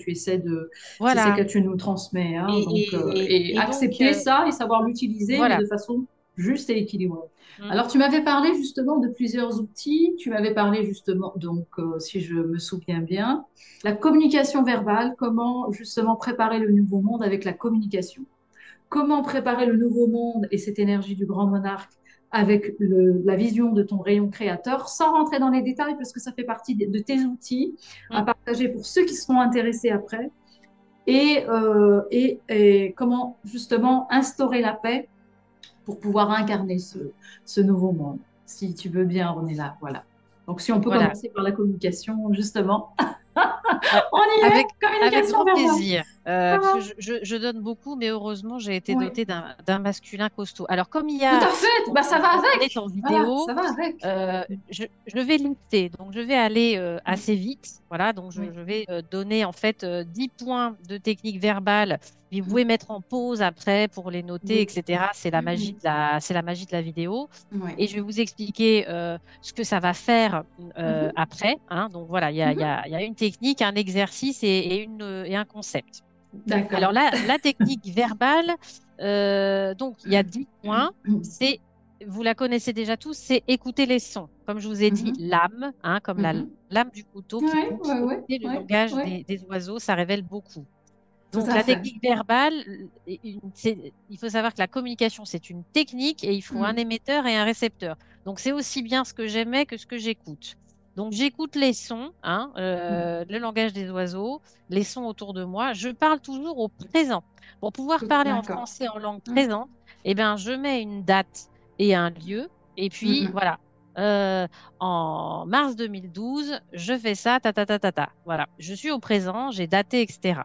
Voilà. tu nous transmets, hein. Et, Donc, et et donc, accepter ça et savoir l'utiliser, mais voilà. de façon juste et équilibrée. Mm. Alors, tu m'avais parlé justement de plusieurs outils. Tu m'avais parlé justement, donc, si je me souviens bien, la communication verbale, comment justement préparer le nouveau monde avec la communication. Comment préparer le nouveau monde et cette énergie du grand monarque avec la vision de ton rayon créateur, sans rentrer dans les détails, parce que ça fait partie de tes outils à Mm. partager pour ceux qui seront intéressés après. Et comment justement instaurer la paix pour pouvoir incarner ce nouveau monde. Si tu veux bien, on est là. Voilà. Donc, si on peut Voilà. commencer par la communication, justement, Euh, on y Avec, est, avec communication grand verbale. plaisir, parce que Ah, je donne beaucoup, mais heureusement, j'ai été oui, dotée d'un masculin costaud. Alors, comme tout à fait. Bah, ça va on est avec. en Voilà, vidéo, ça va avec. je vais lister. Donc, je vais aller Mm. assez vite. Voilà, donc Oui. je vais donner en fait 10 points de technique verbale. Puis vous Mm. pouvez mettre en pause après pour les noter, Oui. etc. Mm, C'est la magie de la vidéo. mm. Oui. Et je vais vous expliquer ce que ça va faire Mhm, après, hein. Donc voilà, mhm. il y a une technique, un exercice et un concept. D'accord. Alors la technique verbale, donc il y a 10 points. C'est, vous la connaissez déjà tous, c'est écouter les sons. Comme je vous ai dit, Mhm, l'âme, hein, comme la mhm. lame du couteau qui Oui, coupe. oui, oui, Écouter le oui, langage oui. des oiseaux, ça révèle beaucoup. Tout Donc, à la fait. technique verbale, il faut savoir que la communication, c'est une technique et il faut un Mm, émetteur et un récepteur. Donc, c'est aussi bien ce que j'aimais que ce que j'écoute. Donc, j'écoute les sons, hein, mm. le langage des oiseaux, les sons autour de moi. Je parle toujours au présent. Pour pouvoir parler en D'accord. français en langue Mm, présente, eh ben, je mets une date et un lieu. Et mm, puis, mm. voilà. Euh, En mars 2012, je fais ça, ta, ta, ta, ta, ta. Voilà. Je suis au présent, j'ai daté, etc.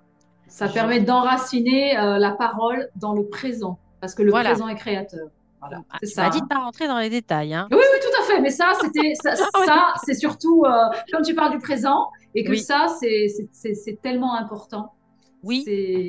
Ça permet d'enraciner la parole dans le présent, parce que le Voilà. présent est créateur. Voilà, Ah, c'est tu ça, m'as dit de hein. pas rentrer dans les détails, hein. Oui, oui, tout à fait. Mais Ah ouais. c'est surtout comme tu parles du présent et que Oui, ça, c'est tellement important. oui,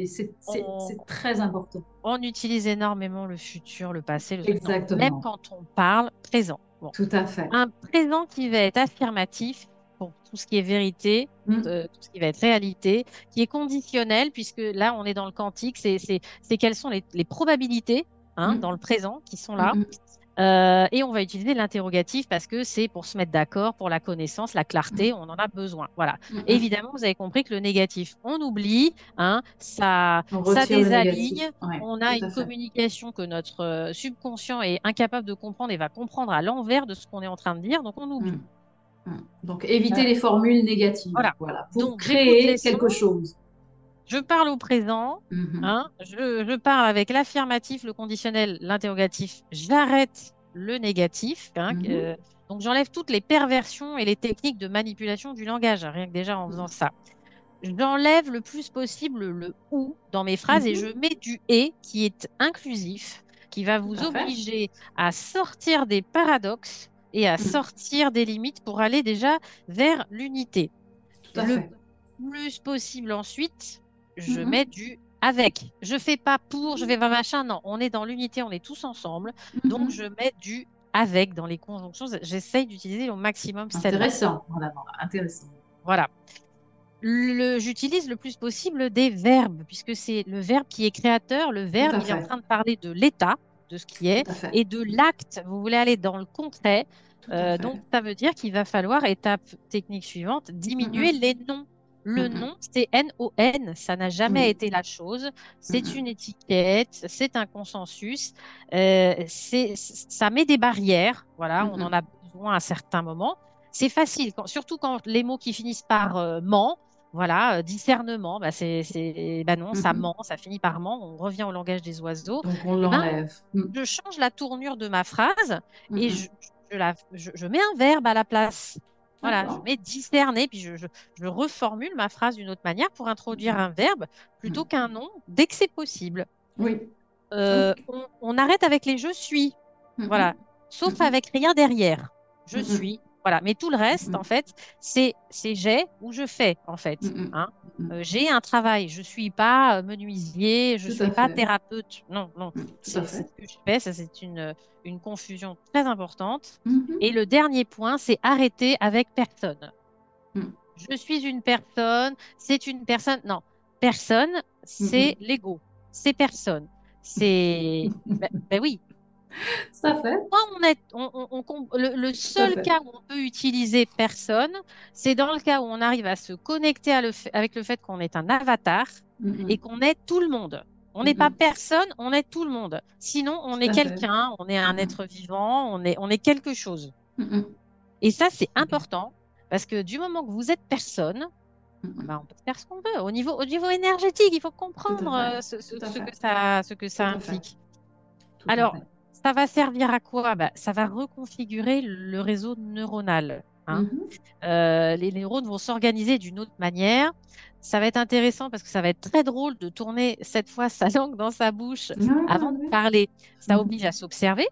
C'est très important. on utilise énormément le futur, le passé, le truc. Non, même Exactement. quand on parle présent. Bon, Tout à fait. un présent qui va être affirmatif, pour tout ce qui est vérité, tout ce qui va être réalité, qui est conditionnel, puisque là, on est dans le quantique, c'est quelles sont les probabilités dans le présent qui sont là. Et on va utiliser l'interrogatif parce que c'est pour se mettre d'accord, pour la connaissance, la clarté, on en a besoin. Voilà. Évidemment, vous avez compris que le négatif, on oublie, On ça retire le désaligne. négatif. Ouais, On tout a une à fait. communication que notre subconscient est incapable de comprendre et va comprendre à l'envers de ce qu'on est en train de dire, donc on Mm. oublie. Donc, Euh, éviter les formules négatives, voilà. voilà, pour Donc, j'écoute les créer sons, quelque chose. je parle au présent, Mhm. je parle avec l'affirmatif, le conditionnel, l'interrogatif, j'arrête le négatif. Mhm. Donc, j'enlève toutes les perversions et les techniques de manipulation du langage, rien que déjà en faisant ça. J'enlève le plus possible le ou dans mes phrases et je Mhm. mets du et qui est inclusif, qui va Tout vous à fait. obliger à sortir des paradoxes et à Mm. sortir des limites pour aller déjà vers l'unité. Tout à Le fait. plus possible ensuite, je mets Mhm. du avec. Je fais pas pour, je fais pas machin. Non, on est dans l'unité, on est tous ensemble. Donc, je Mhm. mets du avec dans les conjonctions. J'essaye d'utiliser au maximum celle-là. Intéressant. Voilà, voilà, intéressant. Voilà. J'utilise le plus possible des verbes, puisque c'est le verbe qui est créateur. Le Tout verbe, à il est en fait. train de parler de l'état, de ce qui Tout est, à fait. et de l'acte. Vous voulez aller dans le concret. Tout à Donc, fait. ça veut dire qu'il va falloir, étape technique suivante, diminuer Mhm. les noms. Le Mhm. nom, c'est N-O-N. Ça n'a jamais Oui. été la chose. C'est une Mhm. étiquette, c'est un consensus. Ça met des barrières. Voilà, on en Mhm. a besoin à certains moments. C'est facile, surtout quand les mots qui finissent par ment. Voilà, discernement, bah non, ça Mhm. ment, ça finit par ment, on revient au langage des oiseaux. Donc, on Eh ben, l'enlève. Mm. je change la tournure de ma phrase et Mhm. je mets un verbe à la place. Voilà, je D'accord. mets discerner, puis je reformule ma phrase d'une autre manière pour introduire un verbe plutôt Mhm. qu'un nom dès que c'est possible. Oui. Ok. On arrête avec les je suis. Voilà. Mhm. Sauf Mhm. avec rien derrière. Je Mhm. suis. Voilà. Mais tout le reste, en Mhm. fait, c'est j'ai ou je fais, en fait. Mhm. Mhm. J'ai un travail. Je ne suis pas menuisier, je ne Tout suis à pas fait. thérapeute. Non, non. Tout à C'est fait. ce que je fais. Ça, c'est une confusion très importante. Mhm. Et le dernier point, c'est arrêter avec personne. Mhm. Je suis une personne, c'est une personne. Non, personne, c'est Mhm. l'ego. C'est personne. C'est. Ben oui. Tout à fait. Quand le Tout à seul fait. cas où on peut utiliser personne, c'est dans le cas où on arrive à se connecter avec le fait qu'on est un avatar et Mhm. qu'on est tout le monde. On n'est pas Mhm. personne, on est tout le monde. Sinon, on est Tout à fait. quelqu'un, on est un Mhm. être vivant, on est quelque chose. Mhm. Et ça, c'est Ok. important parce que du moment que vous êtes personne, Mhm. ben, on peut faire ce qu'on veut. Au niveau énergétique, il faut Tout à comprendre fait. ce, ce- Tout à ce fait. que ça Tout à fait. implique. Tout à Alors, fait. ça va servir à quoi? Bah, ça va reconfigurer le réseau neuronal. Mhm. Les neurones vont s'organiser d'une autre manière. Ça va être intéressant parce que ça va être très drôle de tourner cette fois sa langue dans sa bouche Ouais, ouais, avant de ouais. parler. Ça Mhm. oblige à s'observer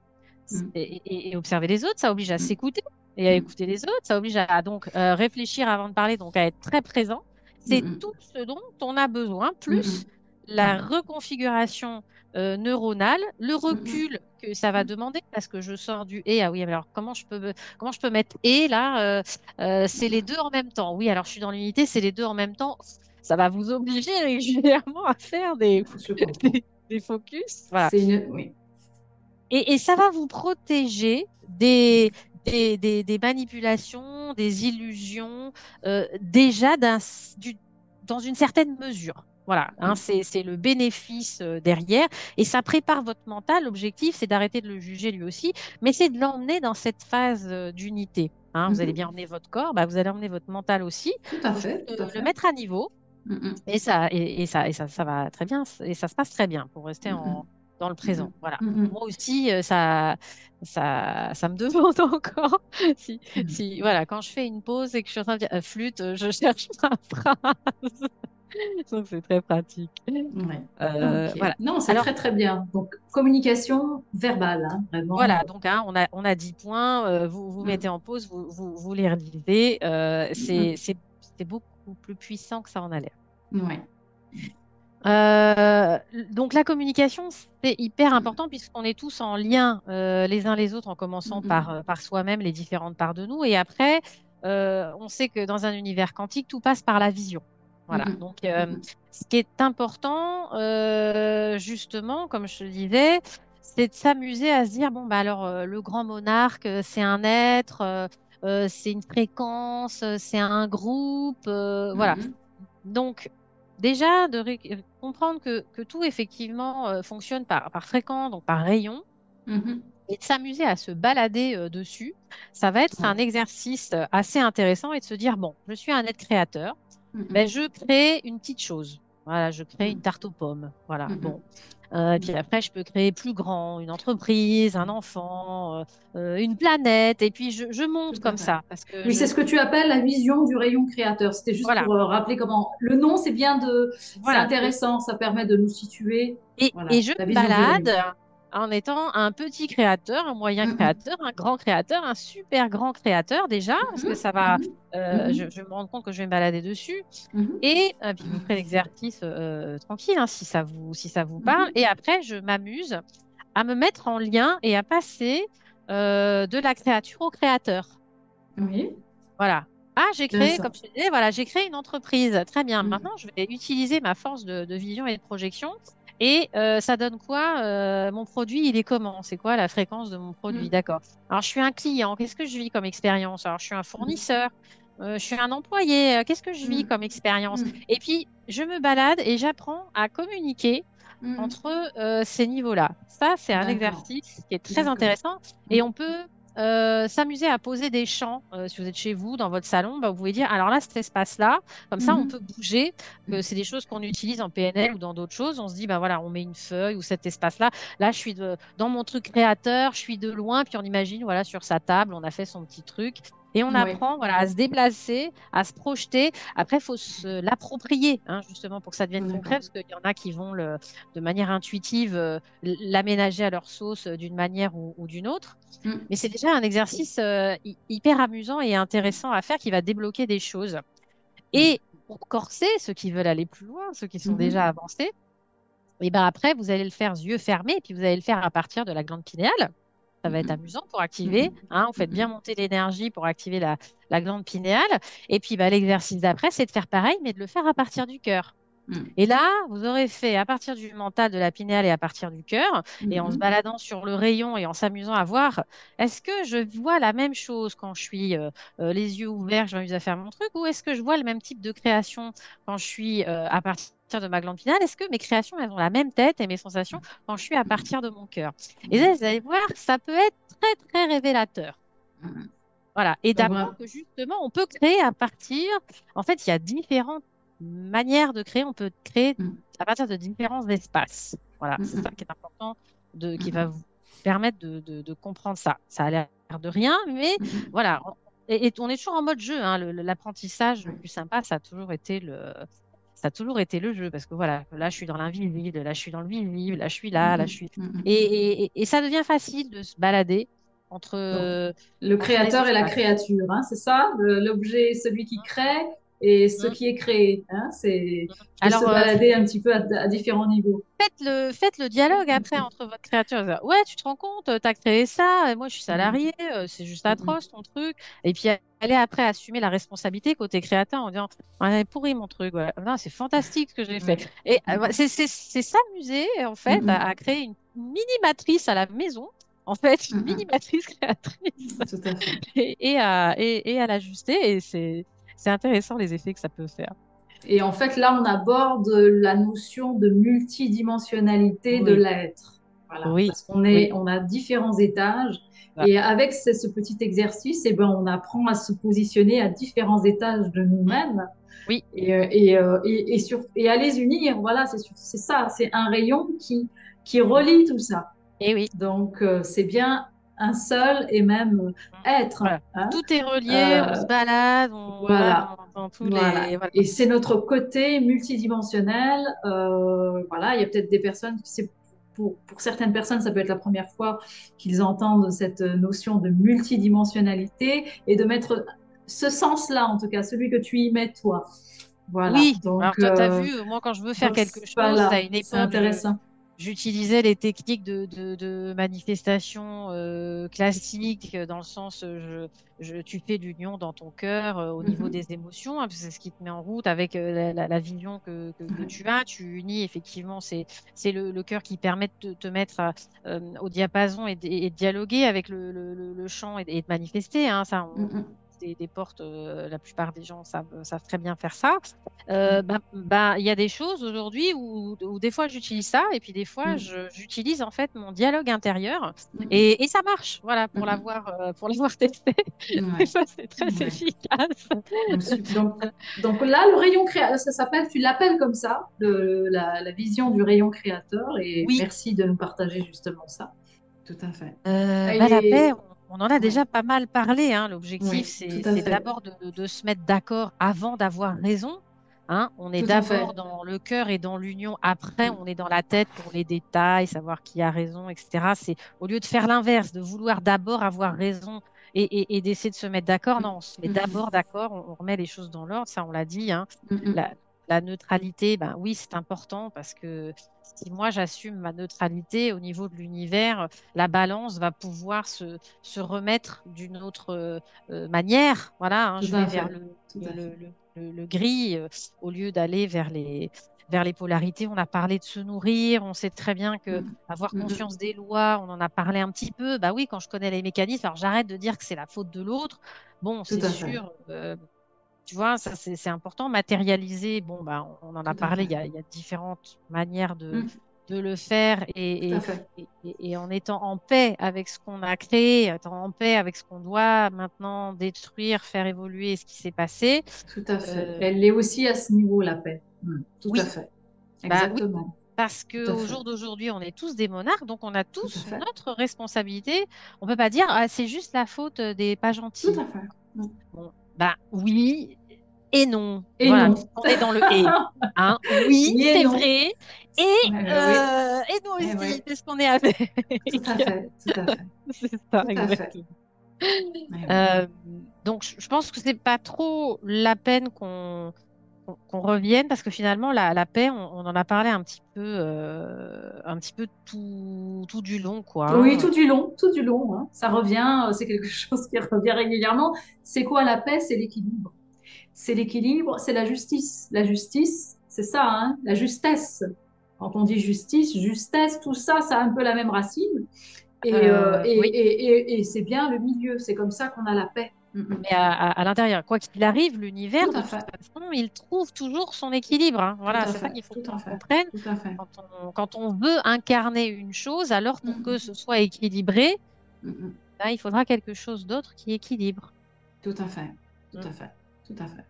Mhm. et observer les autres. Ça oblige à Mhm. s'écouter et à écouter les autres. Ça oblige à donc réfléchir avant de parler, donc à être très présent. C'est Mhm. tout ce dont on a besoin, plus Mhm. la reconfiguration neuronale, le Mhm. recul que ça va demander, parce que je sors du et. Ah oui, alors comment je peux mettre et là c'est les Mhm. deux en même temps. Oui, alors je suis dans l'unité, c'est les deux en même temps. Ça va vous obliger régulièrement à faire des, Je comprends. des focus. Voilà. C'est une... Oui. Et ça va vous protéger des manipulations, des illusions, déjà dans une certaine mesure. Voilà, Mhm. c'est le bénéfice derrière. Et ça prépare votre mental. L'objectif, c'est d'arrêter de le juger lui aussi, mais c'est de l'emmener dans cette phase d'unité. Vous allez Mhm. bien emmener votre corps, bah, vous allez emmener votre mental aussi, Tout à juste fait. Tout à le fait. mettre à niveau. Mhm. Et ça va très bien, et ça se passe très bien pour rester Mhm. dans le présent. Mhm. Voilà. Mhm. Moi aussi, ça me demande encore. Mhm. Voilà, quand je fais une pause et que je suis en train de dire flûte, je cherche ma phrase. Donc, c'est très pratique. Ouais. Ok. Voilà. Non, c'est Alors, très très bien. Donc, communication verbale, hein, vraiment. voilà, donc on a 10 points. Vous mettez Mhm. en pause, vous les relisez. Mhm. C'est beaucoup plus puissant que ça en a l'air. Ouais. Donc la communication, c'est hyper Mhm. important puisqu'on est tous en lien les uns les autres en commençant par, Mhm. par soi-même, les différentes parts de nous. Et après, on sait que dans un univers quantique, tout passe par la vision. Voilà. Mhm. Donc, Mhm. ce qui est important, justement, comme je te disais, c'est de s'amuser à se dire, bon, bah alors, le grand monarque, c'est un être, c'est une fréquence, c'est un groupe, voilà. Mhm. Donc, déjà, comprendre que tout, effectivement, fonctionne par fréquence, donc par rayon, Mhm. et de s'amuser à se balader dessus, ça va être un Ouais. exercice assez intéressant et de se dire, bon, je suis un être créateur, ben, Mhm. je crée une petite chose. Voilà, je crée une Mhm. tarte aux pommes. Voilà, Mhm. bon. Et puis après, je peux créer plus grand, une entreprise, un enfant, une planète. Et puis, je Tout monte à comme fait. ça. Parce que Oui, c'est ce que tu appelles la vision du rayon créateur. C'était juste voilà, pour rappeler comment. Le nom, c'est bien de. C'est voilà. intéressant, ça permet de nous situer. Et Voilà, je la me vision du rayon. balade en étant un petit créateur, un moyen Mhm. créateur, un grand créateur, un super grand créateur déjà, parce que Mhm. ça va, Mhm. Mhm. je me rends compte que je vais me balader dessus. Mhm. Et puis vous ferez l'exercice tranquille, hein, si ça vous parle. Mhm. Et après, je m'amuse à me mettre en lien et à passer de la créature au créateur. Oui, Voilà. Ah, j'ai créé, comme intéressant. je te disais, voilà, j'ai créé une entreprise. Très bien. Mhm. Maintenant, je vais utiliser ma force de vision et de projection. Et ça donne quoi? Mon produit, il est comment? C'est quoi la fréquence de mon produit? Mhm. D'accord. Alors, je suis un client. Qu'est-ce que je vis comme expérience? Alors, je suis un Mhm. fournisseur. Je suis un employé. Qu'est-ce que je vis Mhm. comme expérience? Mhm. Et puis, je me balade et j'apprends à communiquer Mhm. entre ces niveaux-là. Ça, c'est un D'accord, exercice qui est très d'accord. intéressant. Et Mhm. on peut s'amuser à poser des champs. Si vous êtes chez vous, dans votre salon, bah, vous pouvez dire, alors là, cet espace-là, comme ça, on Mhm. peut bouger, que c'est des choses qu'on utilise en PNL ou dans d'autres choses. On se dit, bah voilà, on met une feuille ou cet espace-là. Là, je suis dans mon truc créateur, je suis de loin, puis on imagine, voilà, sur sa table, on a fait son petit truc. Et on Oui. apprend voilà, à se déplacer, à se projeter. Après, il faut se l'approprier, hein, justement, pour que ça devienne concret, D'accord. parce qu'il y en a qui vont de manière intuitive l'aménager à leur sauce d'une manière ou d'une autre. Mhm. Mais c'est déjà un exercice hyper amusant et intéressant à faire qui va débloquer des choses. Mhm. Et pour corser, ceux qui veulent aller plus loin, ceux qui sont Mhm. déjà avancés, et ben après, vous allez le faire yeux fermés, et puis vous allez le faire à partir de la glande pinéale. Ça va être Mhm. amusant pour activer. Mhm. Hein, vous faites bien Mhm. monter l'énergie pour activer la glande pinéale. Et puis bah, l'exercice d'après, c'est de faire pareil, mais de le faire à partir du cœur. Mhm. Et là, vous aurez fait à partir du mental, de la pinéale et à partir du cœur, et en se Mhm. baladant sur le rayon et en s'amusant à voir, est-ce que je vois la même chose quand je suis les yeux ouverts, je m'amuse à faire mon truc, ou est-ce que je vois le même type de création quand je suis à partir de ma glande pinéale? Est-ce que mes créations, elles ont la même tête et mes sensations quand je suis à partir de mon cœur? Et là, Mhm. vous allez voir, ça peut être très, très révélateur. Mhm. Voilà. Et Donc, d'apprendre voilà. que justement, on peut créer à partir. En fait, il y a différentes manières de créer. On peut créer Mhm. à partir de différents espaces. Voilà. C'est ça Mhm. qui est important, qui va Mhm. vous permettre de comprendre ça. Ça a l'air de rien, mais Mhm. voilà. Et on est toujours en mode jeu, hein. L'apprentissage le Oui. plus sympa, ça a toujours été le jeu. Parce que voilà, là, je suis dans l'invisible, là, je suis dans le visible, là, je suis là, je Mhm. suis. Mhm. Et ça devient facile de se balader entre, Donc, le entre les créateur et la espaces. créature, hein, c'est ça? L'objet, celui qui crée et ce Mm. qui est créé, hein, c'est de se Alors, balader un petit peu à différents niveaux. faites le dialogue après entre votre créature. Ouais, tu te rends compte, tu as créé ça, et moi je suis Mhm. salarié, c'est juste Mhm. atroce ton truc. Et puis allez après assumer la responsabilité côté créateur en disant, ah, c'est pourri mon truc, ouais. Non, c'est fantastique ce que j'ai fait. Ouais. Et Mhm. c'est s'amuser en fait Mhm. à créer une mini-matrice à la maison, en fait, une Mhm. mini-matrice créatrice, Tout à fait. et à l'ajuster. Et c'est intéressant les effets que ça peut faire. Et en fait, là, on aborde la notion de multidimensionnalité de Oui, l'être. Voilà, oui, parce oui. on a différents étages. Ah, Et avec ce petit exercice, eh ben, on apprend à se positionner à différents étages de mm, nous-mêmes oui, et à les unir. Voilà, c'est ça, c'est un rayon qui relie tout ça. et oui. Donc, c'est bien un seul et même être. Voilà. Hein. Tout est relié, on Euh, se balade, on va voilà, dans tous voilà. les. Voilà. Et c'est notre côté multidimensionnel. Voilà, il y a peut-être des personnes, pour certaines personnes, ça peut être la première fois qu'ils entendent cette notion de multidimensionnalité et de mettre ce sens-là, en tout cas, celui que tu y mets toi. Voilà. Oui, alors toi, tu as vu, moi, quand je veux faire quelque chose, à Voilà, une c'est époque, intéressant. j'utilisais les techniques de manifestation classiques dans le sens, tu fais l'union dans ton cœur au niveau Mhm. des émotions, hein, parce que c'est ce qui te met en route avec la vision que Ouais. tu as. Tu unis effectivement, c'est le cœur qui permet de te mettre au diapason et de dialoguer avec le chant et de manifester. Hein, ça, Mhm. des portes, la plupart des gens savent très bien faire ça. Ouais. Il y a des choses aujourd'hui où des fois j'utilise ça et puis des fois Mhm. j'utilise en fait mon dialogue intérieur Mhm. et ça marche. Voilà, Mhm. pour l'avoir testé, des Ouais. fois c'est très Ouais. efficace. Donc là, le rayon créateur, ça s'appelle, tu l'appelles comme ça, la vision du rayon créateur. Et Oui, merci de nous partager justement ça. Tout à fait. la paix, Et on en a ouais, déjà pas mal parlé. Hein. L'objectif, oui, tout à c'est fait. d'abord de se mettre d'accord avant d'avoir raison. Hein. On est Tout à d'abord fait. dans le cœur et dans l'union. Après, Mm, on est dans la tête pour les détails, savoir qui a raison, etc. C'est au lieu de faire l'inverse, de vouloir d'abord avoir raison et d'essayer de se mettre d'accord. Non, on se met mm, d'abord d'accord. On remet les choses dans l'ordre. Ça, on l'a dit. Hein. mm, mm. La, la neutralité, ben oui, c'est important parce que si moi j'assume ma neutralité au niveau de l'univers, la balance va pouvoir se remettre d'une autre manière. Voilà, hein, Tout je vais à vers fait. Tout à fait. le gris au lieu d'aller vers les polarités. On a parlé de se nourrir. On sait très bien que Mm, avoir mm, mm. conscience des lois, on en a parlé un petit peu. Bah oui, quand je connais les mécanismes, alors j'arrête de dire que c'est la faute de l'autre. Bon, Tout c'est à fait. sûr. Tu vois, ça c'est important. Matérialiser, bon, bah, on en a Tout à parlé, fait. il y a différentes manières Mm, de le faire tout à fait. et en étant en paix avec ce qu'on a créé, étant en paix avec ce qu'on doit maintenant détruire, faire évoluer ce qui s'est passé. Tout à fait. Euh, Elle est aussi à ce niveau, la paix. Mm, tout à oui, fait. bah oui, Exactement. parce Tout à qu'au fait. jour d'aujourd'hui, on est tous des monarques, donc on a Tout à tous fait. notre responsabilité. On peut pas dire, ah, c'est juste la faute des pas Tout gentils. à fait. Mm. Bon, bah oui et non. Et Voilà, non. puisqu'on est dans le et. Hein, oui, Oui et c'est non. vrai. Oui. Et nous Eh aussi, oui. parce qu'on est avec. Tout à fait. Tout à fait. C'est ça, Tout à fait. exactement. Eh oui. Euh, donc, je pense que c'est pas trop la peine qu'on revienne parce que finalement, la paix, on en a parlé un petit peu tout du long, quoi. Oui, Hein. tout du long, hein. Ça revient, c'est quelque chose qui revient régulièrement. C'est quoi la paix? C'est l'équilibre. C'est l'équilibre, c'est la justice. La justice, c'est ça, hein, la justesse. Quand on dit justice, justesse, tout ça, ça a un peu la même racine. Oui. Et c'est bien le milieu. C'est comme ça qu'on a la paix. Mm, mm. Mais à l'intérieur, quoi qu'il arrive, l'univers, Tout de à toute fait, façon, il trouve toujours son équilibre. Hein. tout Voilà, à c'est ça fait, qu'il faut tout à qu'on fait, comprenne. tout à fait. Quand on veut incarner une chose, alors Mm, pour que mm, ce soit équilibré, mm, mm. ben, il faudra quelque chose d'autre qui équilibre. Tout à fait, tout Mm. à fait, tout à fait.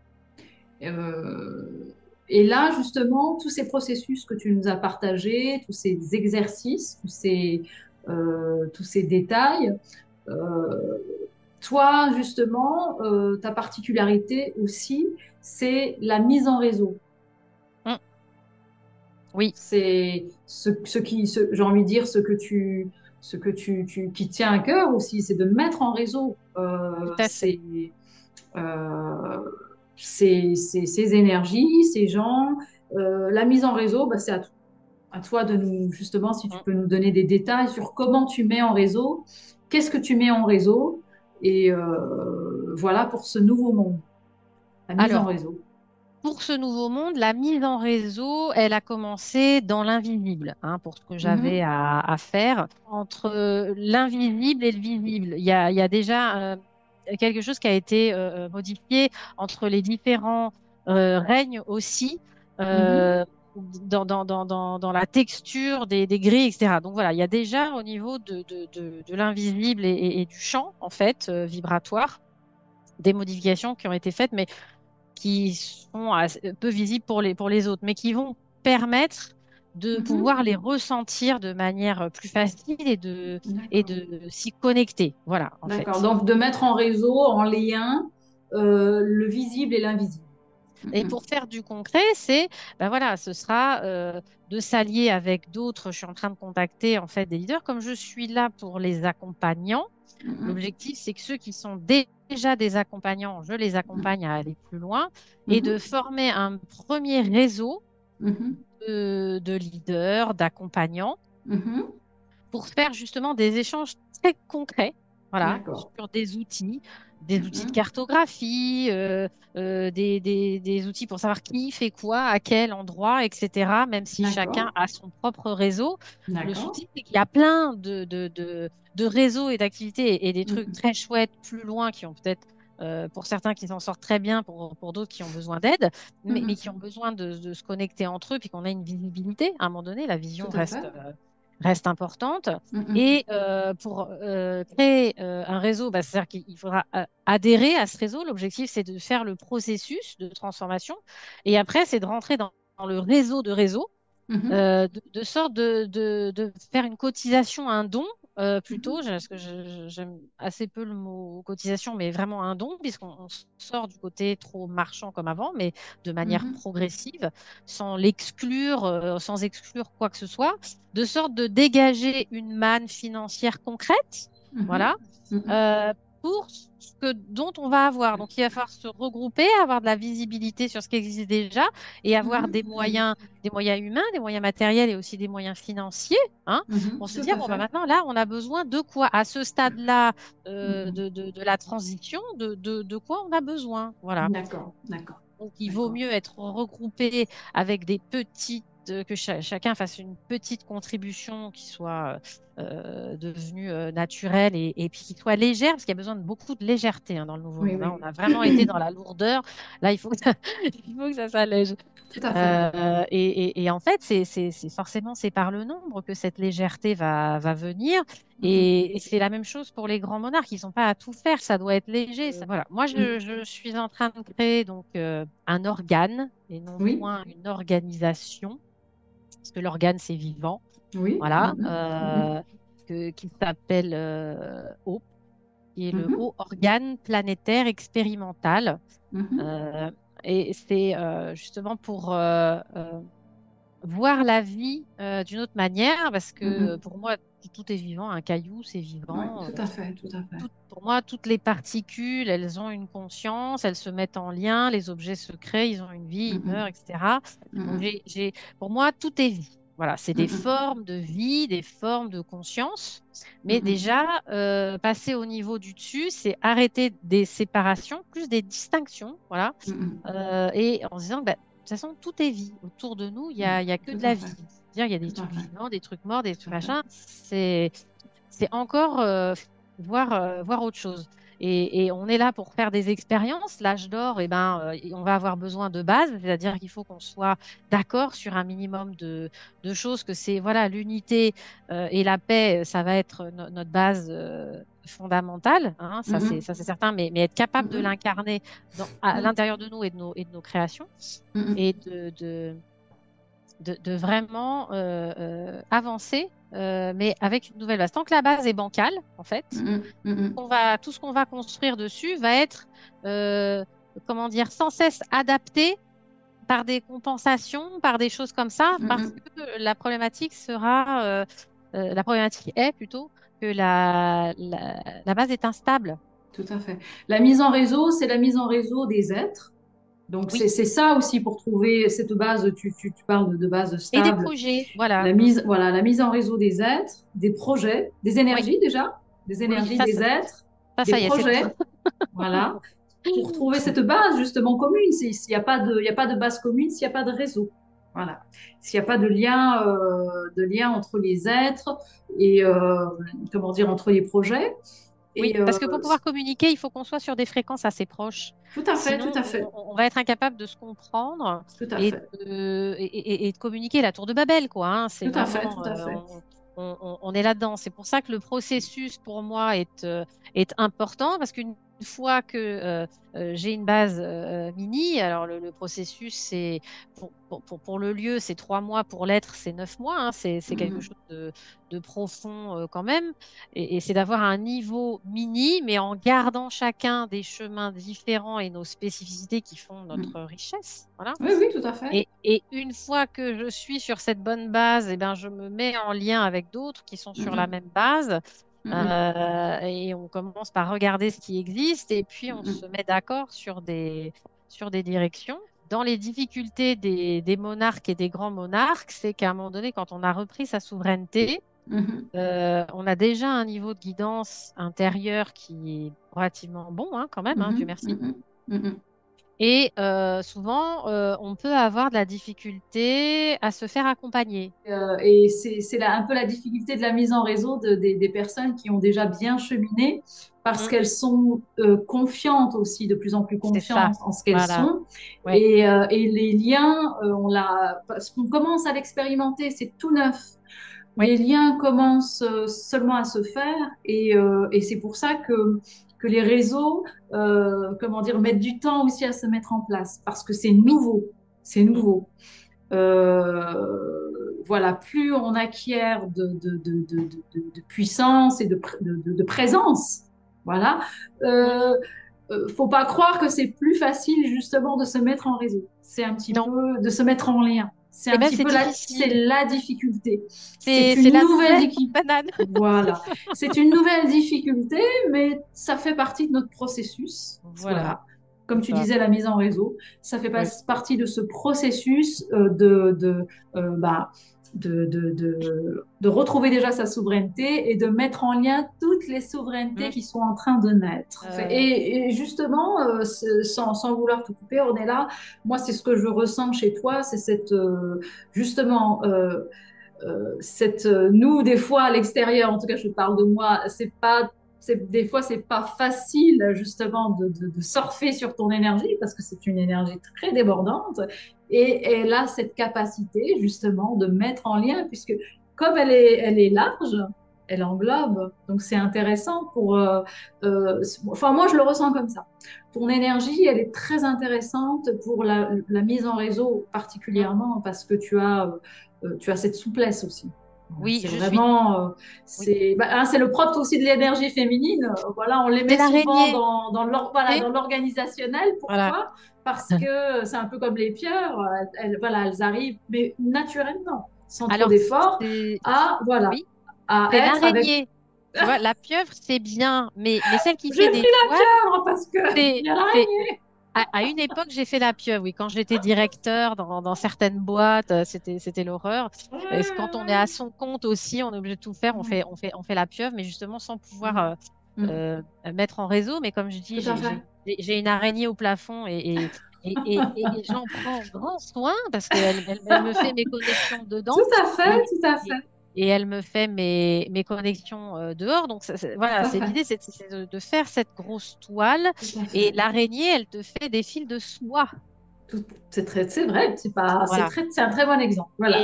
Euh, et là, justement, tous ces processus que tu nous as partagés, tous ces exercices, tous ces détails, euh, toi, justement, ta particularité aussi, c'est la mise en réseau. Mm. Oui, C'est j'ai envie de dire, ce que qui tient à cœur aussi, c'est de mettre en réseau tout à fait. euh, ces énergies, ces gens. La mise en réseau, bah, c'est à toi de nous, justement, si tu Mm. peux nous donner des détails sur comment tu mets en réseau, qu'est-ce que tu mets en réseau, et voilà pour ce nouveau monde, la mise en Alors, réseau. pour ce nouveau monde, la mise en réseau, elle a commencé dans l'invisible, hein, pour ce que j'avais Mhm, à faire. Entre l'invisible et le visible, il y a déjà quelque chose qui a été modifié entre les différents règnes aussi, mhm, euh, dans la texture des grilles, etc. Donc voilà, il y a déjà au niveau de l'invisible et du champ, en fait, vibratoire, des modifications qui ont été faites, mais qui sont peu visibles pour les autres, mais qui vont permettre de mhm. pouvoir les ressentir de manière plus facile et D'accord. de s'y connecter. Voilà, en D'accord. fait. Donc, de mettre en réseau, en lien, le visible et l'invisible. Et Mhm, pour faire du concret, c'est, ben voilà, ce sera de s'allier avec d'autres. Je suis en train de contacter en fait des leaders. Comme je suis là pour les accompagnants, mhm, l'objectif, c'est que ceux qui sont déjà des accompagnants, je les mhm, accompagne à aller plus loin et de mhm, former un premier réseau mhm, de leaders, d'accompagnants Mhm. pour faire justement des échanges très concrets, voilà, D'accord. sur des outils de Mhm. cartographie, des outils pour savoir qui fait quoi, à quel endroit, etc. Même si chacun D'accord. a son propre réseau, le D'accord. souci, c'est qu'il y a plein de réseaux et d'activités et des trucs Mhm. très chouettes plus loin qui ont peut-être, pour certains qui s'en sortent très bien, pour d'autres qui ont besoin d'aide, mais Mhm. qui ont besoin de se connecter entre eux, puis qu'on a une visibilité. À un moment donné, la Tout vision à fait. reste importante. Mhm. Et pour créer un réseau, bah, c'est-à-dire qu'il faudra adhérer à ce réseau. L'objectif, c'est de faire le processus de transformation. Et après, c'est de rentrer dans le réseau de réseaux Mhm. de sorte de faire une cotisation, un don plutôt, Mhm. parce que j'aime assez peu le mot cotisation, mais vraiment un don, puisqu'on sort du côté trop marchand comme avant, mais de manière Mhm. progressive, sans exclure quoi que ce soit, de sorte de dégager une manne financière concrète, Mhm. voilà, Mhm. euh, pour dont on va avoir. Donc, il va falloir se regrouper, avoir de la visibilité sur ce qui existe déjà et avoir Mhm. des moyens humains, des moyens matériels et aussi des moyens financiers, hein, Mhm. pour se Tout dire, à bon, bah, fait. maintenant, là, on a besoin de quoi? À ce stade-là Mhm. de la transition, de quoi on a besoin? Voilà. D'accord. D'accord. Donc, il vaut D'accord. mieux être regroupé avec des petites, que chacun fasse une petite contribution qui soit devenue naturelle et puis qui soit légère, parce qu'il y a besoin de beaucoup de légèreté hein, dans le nouveau Oui, monde, hein. oui. On a vraiment été dans la lourdeur. Là, il faut que ça, il faut que ça s'allège. Tout à fait. Et en fait, forcément c'est par le nombre que cette légèreté va venir. Mhm. Et c'est la même chose pour les grands monarques. Ils n'ont pas à tout faire, ça doit être léger. Voilà. Moi, Mhm. je suis en train de créer donc un organe et non Oui. point une organisation, parce que l'organe c'est vivant. Oui. Voilà, Mhm. Mhm. qui s'appelle HOPE, qui est le Mhm. Haut Organe Planétaire Expérimental. Mhm. Euh, et c'est justement pour voir la vie d'une autre manière, parce que Mhm. pour moi, tout est vivant. Un caillou, c'est Oui, vivant. tout à fait. Tout à fait. Pour moi, toutes les particules, elles ont une conscience, elles se mettent en lien, les objets se créent, ils ont une vie, ils meurent, Mhm. etc. Donc, Mhm. pour moi, tout est vie. Voilà, c'est des Mhm. formes de vie, des formes de conscience. Mais Mhm. déjà, passer au niveau du dessus, c'est arrêter des séparations, plus des distinctions. Voilà. Mhm. Et en se disant, bah, de toute façon, tout est vie. Autour de nous, il y a que Tout de à la fait. vie. C'est-à-dire, il y a des Tout à trucs fait. vivants, des trucs morts, des Tout trucs à fait. machins. C'est encore voir autre chose. Et on est là pour faire des expériences. L'âge d'or, eh ben, on va avoir besoin de bases, c'est-à-dire qu'il faut qu'on soit d'accord sur un minimum de choses, que c'est voilà, l'unité et la paix, ça va être notre base fondamentale, hein, Mhm. ça c'est certain, mais être capable de Mhm. l'incarner à Mhm. l'intérieur de nous et de nos créations Mhm. et de vraiment avancer, mais avec une nouvelle base. Tant que la base est bancale, en fait, Mhm. Mhm. tout ce qu'on va construire dessus va être, euh, comment dire, sans cesse adapté par des compensations, par des choses comme ça, parce Mhm. que la problématique est plutôt que la base est instable. Tout à fait. La mise en réseau, c'est la mise en réseau des êtres. Donc, Oui. c'est ça aussi pour trouver cette base. Tu parles de base Et des stable. projets, voilà. La Mm. mise, voilà, la mise en réseau des êtres, des projets, des Oui, énergies déjà, des oui, énergies des êtres, des ça y est, c'est bon. projets. Voilà. Pour trouver cette base justement commune. S'il n'y a pas de, il y a pas de base commune, s'il n'y a pas de réseau. Voilà. S'il n'y a pas de lien entre les êtres et, comment dire, entre les projets. Oui, Et parce que pour pouvoir communiquer, il faut qu'on soit sur des fréquences assez proches. tout à fait, tout Sinon, à fait, on va être incapable de se comprendre tout à fait, et de communiquer la tour de Babel, quoi, hein. C'est tout à fait, tout vraiment, à fait. on est là-dedans. C'est pour ça que le processus, pour moi, est important, parce qu'une fois que j'ai une base mini, alors le processus, c'est pour le lieu, c'est 3 mois, pour l'être, c'est 9 mois, hein. C'est quelque Mhm, chose de profond quand même. Et c'est d'avoir un niveau mini, mais en gardant chacun des chemins différents et nos spécificités qui font mhm. notre richesse. Voilà. Oui, oui, tout à fait. Et une fois que je suis sur cette bonne base, eh ben, je me mets en lien avec d'autres qui sont sur la Mhm, même base. mhm, Et on commence par regarder ce qui existe et puis on se mhm. met d'accord sur des directions. dans les difficultés des monarques et des grands monarques, c'est qu'à un moment donné, quand on a repris sa souveraineté, Mhm, on a déjà un niveau de guidance intérieure qui est relativement bon, hein, quand même, hein, Dieu mhm, merci. mhm, mhm. Et souvent, on peut avoir de la difficulté à se faire accompagner. Et c'est un peu la difficulté de la mise en réseau des personnes qui ont déjà bien cheminé parce Mm, qu'elles sont confiantes aussi, de plus en plus c'est ça. confiantes en ce qu'elles Voilà. sont. Ouais. Et les liens, parce qu'on commence à l'expérimenter, c'est tout neuf. Oui. Les liens commencent seulement à se faire et c'est pour ça que les réseaux, comment dire, mettent du temps aussi à se mettre en place parce que c'est nouveau. C'est Mm, nouveau. Voilà, plus on acquiert de puissance et de présence, voilà, mm. euh, faut pas croire que c'est plus facile justement de se mettre en réseau. C'est un petit Non. peu de se mettre en lien. C'est Eh un bien, petit c'est peu c'est difficile. la difficulté. C'est C'est une la nouvelle nouvelle difficulté. banane. Voilà, c'est une nouvelle difficulté, mais ça fait partie de notre processus. Voilà. Voilà, comme C'est tu ça. disais, la mise en réseau, ça fait Oui. partie de ce processus bah, de retrouver déjà sa souveraineté et de mettre en lien toutes les souverainetés Mm. qui sont en train de naître. Euh, Et justement, sans vouloir tout couper, on est là. Moi, c'est ce que je ressens chez toi, c'est justement nous des fois à l'extérieur, en tout cas je parle de moi, des fois c'est pas facile justement de surfer sur ton énergie parce que c'est une énergie très débordante et elle a cette capacité justement de mettre en lien puisque comme elle est large, elle englobe, donc c'est intéressant enfin moi je le ressens comme ça. Ton énergie, elle est très intéressante pour la mise en réseau mm. particulièrement parce que tu as cette souplesse aussi. Voilà, Oui, c'est je suis. vraiment, Oui. c'est le propre aussi de l'énergie féminine. Voilà, on les C'est met souvent l'araignée. voilà, Tu sais. dans l'organisationnel. Voilà. Pourquoi? Parce que c'est un peu comme les pieuvres. Voilà, elles arrivent, mais naturellement, sans trop Alors, d'efforts, c'est. voilà, Oui, à c'est être avec. l'araignée. Tu vois, la pieuvre, c'est bien, mais celle qui fait J'ai des pris la toiles, pieuvre parce que il c'est, y a c'est, l'araignée. à une époque, j'ai fait la pieuvre, oui. Quand j'étais directeur dans certaines boîtes, c'était l'horreur. Ouais, Et quand on est ouais. à son compte aussi, on est obligé de tout faire. Mm, On fait la pieuvre, mais justement sans pouvoir mm, mm. mettre en réseau. Mais comme je dis, Tout à fait. j'ai une araignée au plafond et j'en prends grand soin parce elle me fait mes connexions dedans Tout à fait, et, tout à et, fait, et elle me fait mes connexions dehors. Donc tout voilà, à c'est fait, l'idée, c'est de faire cette grosse toile tout à et fait. l'araignée, elle te fait des fils de soie. C'est vrai, Voilà. c'est un très bon exemple. Voilà.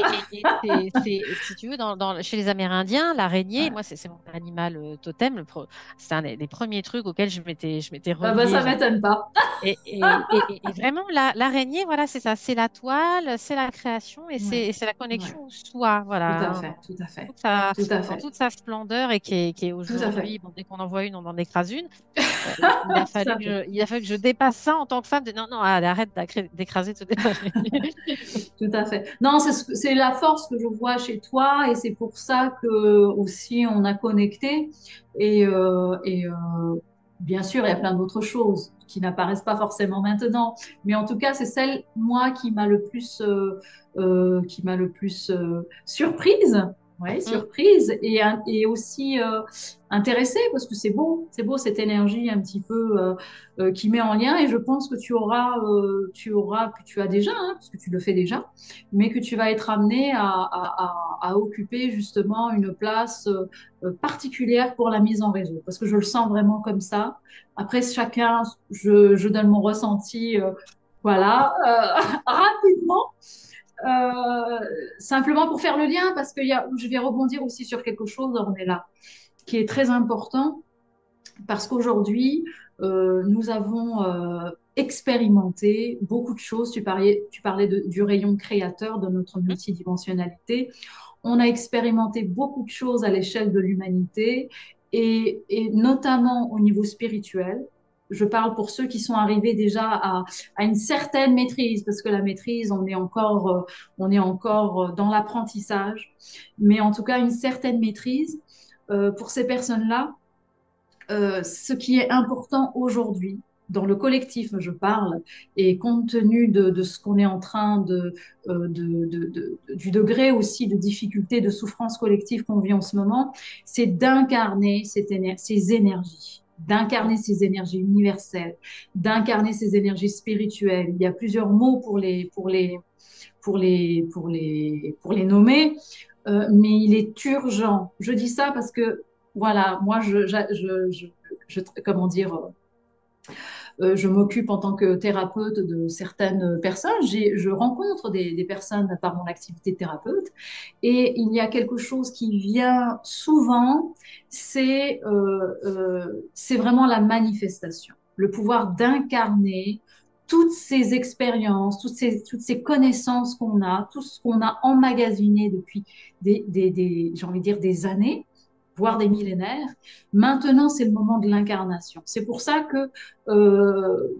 Si tu veux, chez les Amérindiens, l'araignée, Ouais. moi, c'est mon animal totem. C'est un des premiers trucs auxquels je m'étais Ah bah, reliée. ça m'étonne pas. Et vraiment, l'araignée, voilà, c'est ça. C'est la toile, c'est la création Ouais, et c'est la ouais, connexion au soi. tout Voilà, à hein, fait, tout à fait, toute sa, tout à dans fait, toute sa splendeur et qui est tout à fait, aujourd'hui, bon, dès qu'on en voit une, on en écrase une. tout à fait, Il a fallu que je dépasse ça en tant que femme. Non, non, allez, arrête d'écraser toutes les araignées. tout à fait. Non, c'est la force que je vois chez toi et c'est pour ça que aussi on a connecté et bien sûr il y a plein d'autres choses qui n'apparaissent pas forcément maintenant, mais en tout cas c'est celle moi qui m'a le plus surprise. Ouais, Mm. surprise et aussi intéressée parce que c'est beau cette énergie un petit peu qui met en lien et je pense que que tu as déjà, hein, parce que tu le fais déjà, mais que tu vas être amené à occuper justement une place particulière pour la mise en réseau parce que je le sens vraiment comme ça. Après, chacun, je donne mon ressenti, voilà, rapidement. Euh, Simplement pour faire le lien, parce que je vais rebondir aussi sur quelque chose, on est là, qui est très important, parce qu'aujourd'hui, nous avons expérimenté beaucoup de choses. Tu parlais du rayon créateur de notre Mm. multidimensionnalité. On a expérimenté beaucoup de choses à l'échelle de l'humanité et notamment au niveau spirituel. Je parle pour ceux qui sont arrivés déjà à une certaine maîtrise, parce que la maîtrise, on est encore dans l'apprentissage, mais en tout cas une certaine maîtrise. Pour ces personnes-là, ce qui est important aujourd'hui. dans le collectif, je parle, et compte tenu de ce qu'on est en train du degré aussi de difficulté, de souffrance collective qu'on vit en ce moment, c'est d'incarner ces énergies, d'incarner ces énergies universelles, d'incarner ces énergies spirituelles. Il y a plusieurs mots pour les nommer, mais il est urgent. Je dis ça parce que, voilà, moi, comment dire, je m'occupe en tant que thérapeute de certaines personnes. Je rencontre des personnes par mon activité de thérapeute et il y a quelque chose qui vient souvent, c'est vraiment la manifestation, le pouvoir d'incarner toutes ces expériences, toutes ces connaissances qu'on a, tout ce qu'on a emmagasiné depuis j'ai envie de dire des années, voire des millénaires. Maintenant, c'est le moment de l'incarnation. C'est pour ça que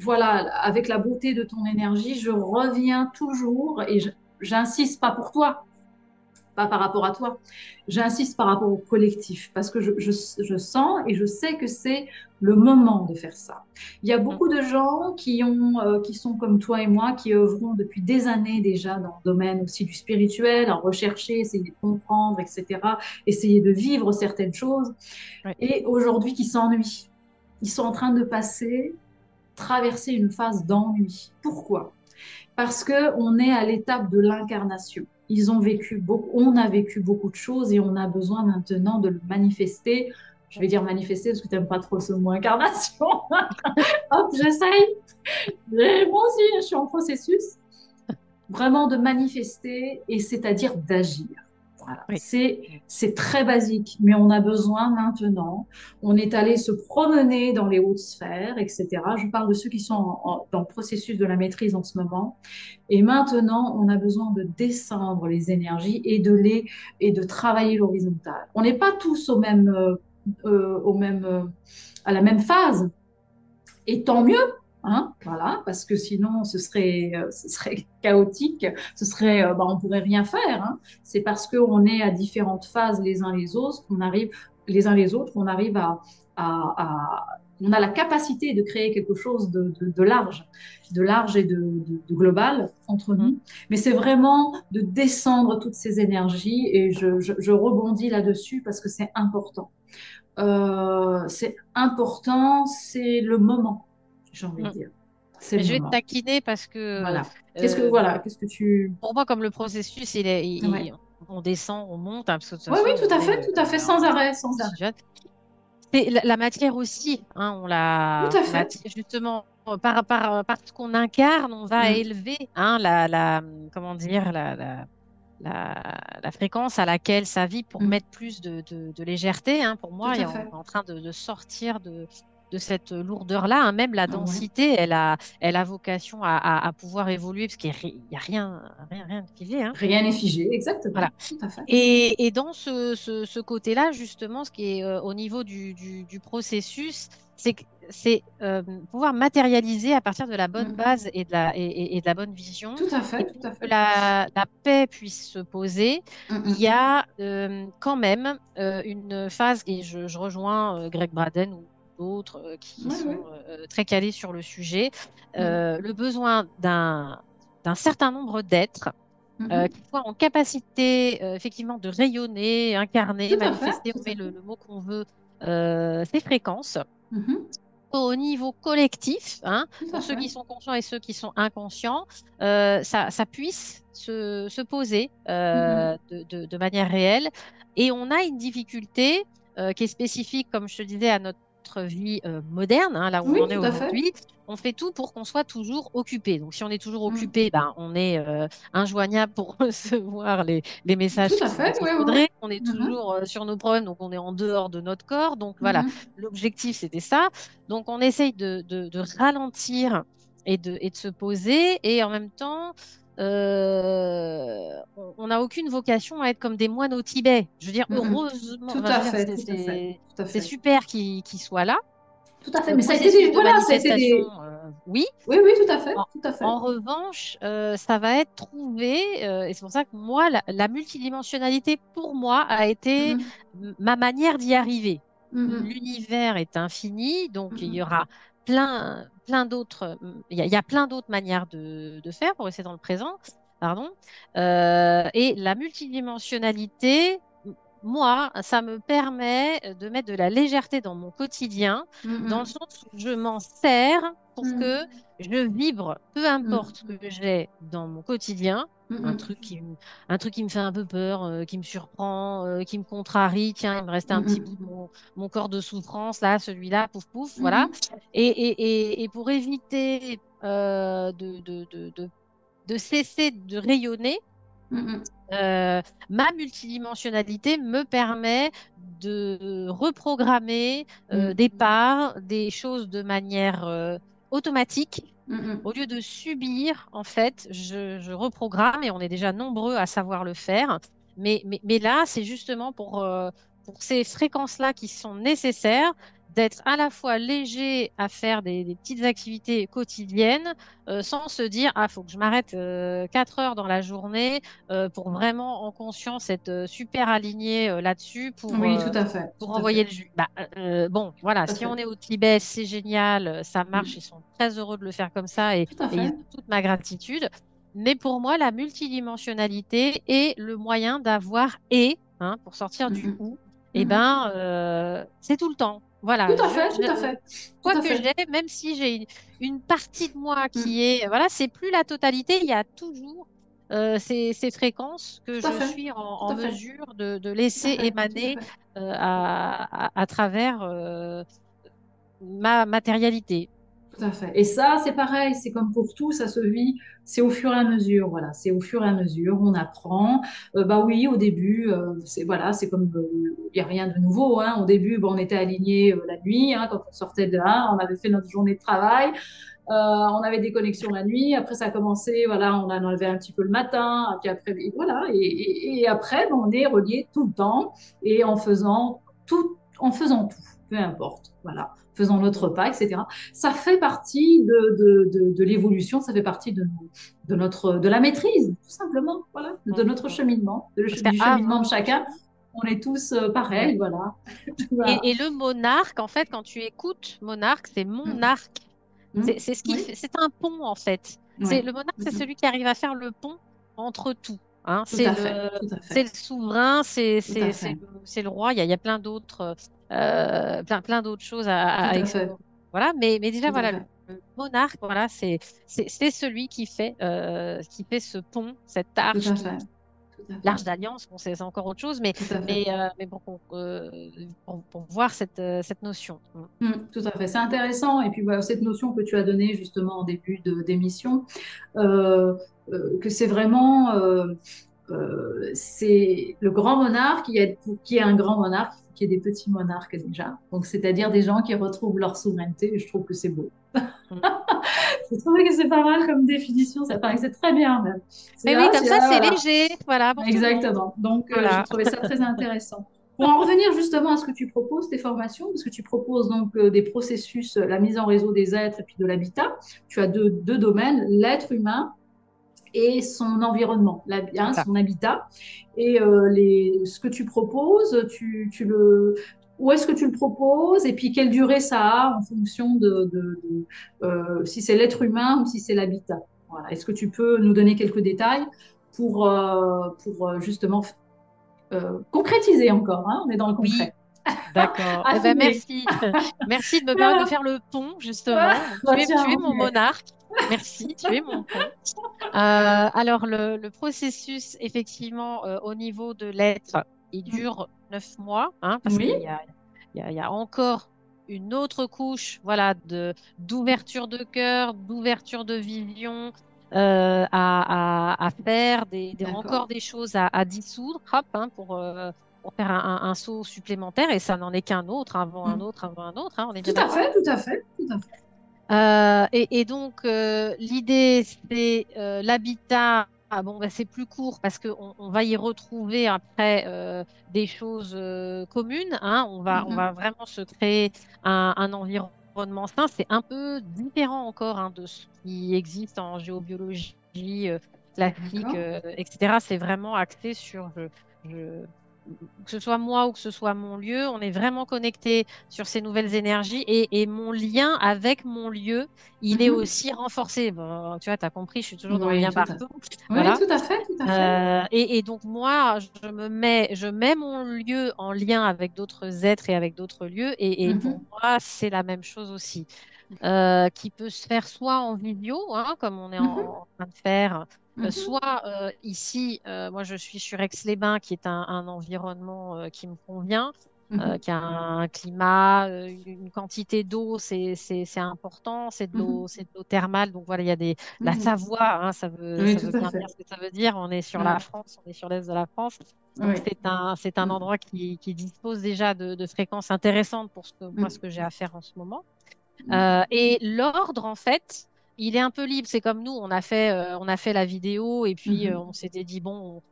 voilà, avec la beauté de ton énergie, je reviens toujours et j'insiste pas pour toi, pas par rapport à toi, j'insiste par rapport au collectif parce que je sens et je sais que c'est le moment de faire ça. Il y a beaucoup de gens qui sont comme toi et moi, qui œuvront depuis des années déjà dans le domaine aussi du spirituel, à rechercher, essayer de comprendre, etc., essayer de vivre certaines choses Ouais. et aujourd'hui qui s'ennuient. Ils sont en train de traverser une phase d'ennui. Pourquoi? Parce que on est à l'étape de l'incarnation. Ils ont vécu beaucoup, on a vécu beaucoup de choses et on a besoin maintenant de le manifester. Je vais dire manifester parce que tu n'aimes pas trop ce mot incarnation. Hop, j'essaye. Moi aussi, je suis en processus vraiment de manifester et c'est-à-dire d'agir. Voilà. Oui. C'est très basique, mais on a besoin maintenant. On est allé se promener dans les hautes sphères, etc. Je parle de ceux qui sont dans le processus de la maîtrise en ce moment. Et maintenant, on a besoin de descendre les énergies et de travailler l'horizontale. On n'est pas tous à la même phase. Et tant mieux, hein, voilà, parce que sinon ce serait chaotique, on pourrait rien faire. Hein. C'est parce qu'on est à différentes phases les uns les autres, on arrive on a la capacité de créer quelque chose de large et de global entre Mm. nous. Mais c'est vraiment de descendre toutes ces énergies et je rebondis là-dessus parce que c'est important, c'est le moment, j'ai envie de Mm. dire. C'est le Je vais te moment. taquiner parce que Voilà. euh, Qu'est-ce que tu... pour moi, comme le processus, Ouais. on descend, on monte, hein, parce que de toute Oui, oui, façon, tout à fait, sans arrêt, sans aussi arrêt. jeune. Et la matière aussi, hein, Tout à on l'a fait. dit justement par ce qu'on incarne, on va Mm. élever hein, comment dire, la fréquence à laquelle ça vit pour Mm. mettre plus de légèreté. Hein, pour Tout moi, et à on fait. est en train de sortir de cette lourdeur-là. Hein. Même la Ah ouais. densité, elle a vocation à pouvoir évoluer parce qu'il n'y a rien de figé. Hein. Rien n'est figé, Voilà. exactement. Tout à fait. Et dans ce côté-là, justement, ce qui est au niveau du processus, c'est pouvoir matérialiser à partir de la bonne Mm. base et de la bonne vision. Tout à Et fait, tout pour à que fait. la paix puisse se poser, Mm, il mm, y a quand même une phase, et je rejoins Greg Braden ou d'autres qui mm. Oui, oui. sont très calés sur le sujet, Mm. le besoin d'un certain nombre d'êtres Mhm. qui soient en capacité effectivement de rayonner, incarner, Tout à fait, manifester, tout on à met fait. le mot qu'on veut, ces fréquences Mhm. au niveau collectif, hein, Tout à pour ceux fait. qui sont conscients et ceux qui sont inconscients, ça puisse se poser Mhm. de manière réelle. Et on a une difficulté qui est spécifique, comme je te disais, à notre vie moderne, hein, là où on Oui, en est tout à fait. aujourd'hui. On fait tout pour qu'on soit toujours occupé. Donc, si on est toujours Mm. occupé, ben, on est injoignable pour recevoir les Tout messages à dont fait, il oui, oui, oui. faudrait. On est Mhm. toujours sur nos problèmes, donc on est en dehors de notre corps. Donc, voilà, Mhm. l'objectif, c'était ça. Donc, on essaye de ralentir et de se poser. Et en même temps, on n'a aucune vocation à être comme des moines au Tibet. Je veux dire, Mhm. heureusement, Tout enfin, je à veux dire, fait, tout à fait, tout à c'est fait. super qu'ils soient là. Tout à fait. Le Mais ça a été processus de voilà, ça a été manifestation, des. oui. Oui, oui, tout à fait, En, tout à fait. en revanche, ça va être trouvé, et c'est pour ça que moi, la multidimensionnalité, pour moi, a été Mhm. ma manière d'y arriver. Mhm. L'univers est infini, donc il y Mhm. aura plein d'autres, il y a plein d'autres manières de faire pour rester dans le présent, pardon. Et la multidimensionnalité, moi, ça me permet de mettre de la légèreté dans mon quotidien, dans le mm, sens où je m'en sers pour que mm, je vibre, peu mm, importe ce que j'ai dans mon quotidien. mm, Un mm, truc un truc qui me fait un peu peur, qui me surprend, qui me contrarie. Tiens, il me restait mm, un petit mm, bout de mon corps de souffrance, là, celui-là, pouf, pouf, mm, voilà. mm, Et pour éviter de cesser de rayonner, mm, mm, ma multidimensionnalité me permet de reprogrammer des parts, des choses de manière automatique. mm, Au mm. lieu de subir, en fait, je reprogramme et on est déjà nombreux à savoir le faire. Mais là, c'est justement pour ces fréquences-là qui sont nécessaires d'être à la fois léger à faire des petites activités quotidiennes sans se dire, ah, faut que je m'arrête 4 heures dans la journée pour vraiment en conscience être super aligné là-dessus Oui, tout à fait, pour tout à envoyer fait, le jus. Bah, bon, voilà, tout à si on fait. est au Tibet, c'est génial, ça marche, ils Mm. sont très heureux de le faire comme ça Tout à et ils fait. ont toute ma gratitude. Mais pour moi, la multidimensionnalité est le moyen d'avoir hein, pour sortir Mm, du mm, ou, mm, eh mm. ben, c'est tout le temps. Tout Voilà, à fait, tout à fait, tout quoi à que fait. j'ai, même si j'ai une partie de moi Mm. qui est, voilà, c'est plus la totalité, il y a toujours ces fréquences que Tout à je fait, suis tout en à fait, mesure de tout à laisser fait, tout à émaner fait. à travers ma matérialité. Tout à fait. Et ça, c'est pareil, c'est comme pour tout, ça se vit, c'est au fur et à mesure, voilà, c'est au fur et à mesure, on apprend. Bah oui, au début, c'est voilà, c'est comme, il n'y a rien de nouveau, hein. Au début, bon, on était alignés la nuit, hein, quand on sortait de là, on avait fait notre journée de travail, on avait des connexions la nuit, après ça a commencé, voilà, on en enlevé un petit peu le matin, puis après, et voilà, et après, bon, on est reliés tout le temps, et en faisant tout, peu importe, voilà, faisant notre pas, etc. Ça fait partie de l'évolution, ça fait partie de la maîtrise, tout simplement, voilà, de notre Mhm. cheminement, Parce du cheminement de qu'avant chacun. tout, On est tous ouais. pareils, voilà. Voilà. Et le monarque, en fait, quand tu écoutes monarque, c'est mon Mm, arc. mm, C'est ce qui oui, fait, c'est un pont en fait. oui. Le monarque, Mm, c'est mm. celui qui arrive à faire le pont entre tout. Hein. Tout à fait, tout à C'est fait, le souverain, tout à fait, c'est le roi. Il y a plein d'autres, plein d'autres choses tout à à fait, explorer. Voilà. Mais déjà tout à voilà, fait, le monarque, voilà, c'est celui qui fait ce pont, cette tout arche à qui fait, tout à fait, l'arche d'alliance. Bon, c'est encore autre chose, tout à fait. mais pour voir cette notion. Mm. Tout à fait, c'est intéressant. Et puis voilà, cette notion que tu as donnée justement en début d'émission, que c'est vraiment c'est le grand monarque, pour qu'il y ait un grand monarque, il faut qu'il y ait des petits monarques déjà. Donc, c'est-à-dire des gens qui retrouvent leur souveraineté. Et je trouve que c'est beau. Mm. Je trouve que c'est pas mal comme définition. Ça paraît que c'est très bien même. Mais oui, comme ça, c'est Voilà. léger, voilà, pour tout le monde. Exactement. Donc, j'ai Voilà. trouvé ça très intéressant. Pour en revenir justement à ce que tu proposes, tes formations, parce que tu proposes donc des processus, la mise en réseau des êtres et puis de l'habitat. Tu as deux domaines, l'être humain et son environnement, C'est ça. son habitat. Et ce que tu proposes, où est-ce que tu le proposes et puis quelle durée ça a en fonction si c'est l'être humain ou si c'est l'habitat. Voilà. Est-ce que tu peux nous donner quelques détails pour justement concrétiser encore, hein, on est dans le Oui, concret. d'accord. Eh ben, Affiner. merci. Merci de me permettre de Voilà. faire le pont, Voilà. justement. Donc, Bah, tu es tiens, mon monarque. Merci, tu es mon pont. Alors, le processus, effectivement, au niveau de l'être, il dure 9 mois, hein, parce oui, il y a encore une autre couche, voilà, d'ouverture de cœur, d'ouverture de vision à faire, encore d'accord. des choses à dissoudre, hop, hein, pour faire un saut supplémentaire. Et ça n'en est qu'un autre, avant un autre, avant un autre, hein, on est bien Tout à d'accord? fait, tout à fait, tout à fait. Et donc, l'idée, c'est l'habitat. Ah bon, bah, c'est plus court parce qu'on va y retrouver après des choses communes. Hein. On va vraiment se créer un environnement sain. C'est un peu différent encore hein, de ce qui existe en géobiologie classique, D'accord. etc. C'est vraiment axé sur je, que ce soit moi ou que ce soit mon lieu, on est vraiment connecté sur ces nouvelles énergies et mon lien avec mon lieu, il est Mhm. aussi renforcé. Bon, tu vois, tu as compris, je suis toujours dans le Oui, lien tout à fait. partout. Oui, Voilà. tout à fait, tout à fait. Et donc moi, je mets mon lieu en lien avec d'autres êtres et avec d'autres lieux. Et pour Mhm. moi, c'est la même chose aussi, qui peut se faire soit en vidéo, hein, comme on est Mhm. en train de faire, Mhm. soit ici, moi je suis sur Aix-les-Bains, qui est un environnement qui me convient, Mhm. qui a un climat, une quantité d'eau, c'est important, Mhm. c'est de l'eau thermale, donc voilà, il y a la Mhm. Savoie, hein, Oui, ça tout veut à bien fait. dire ce que ça veut dire, on est sur la Ouais. France, on est sur l'est de la France, donc Oui. c'est un Mhm. endroit qui dispose déjà de fréquences intéressantes pour ce Mhm. que j'ai à faire en ce moment. Et l'ordre, en fait, il est un peu libre. C'est comme nous, on a fait la vidéo et puis Mhm. on s'était dit, bon,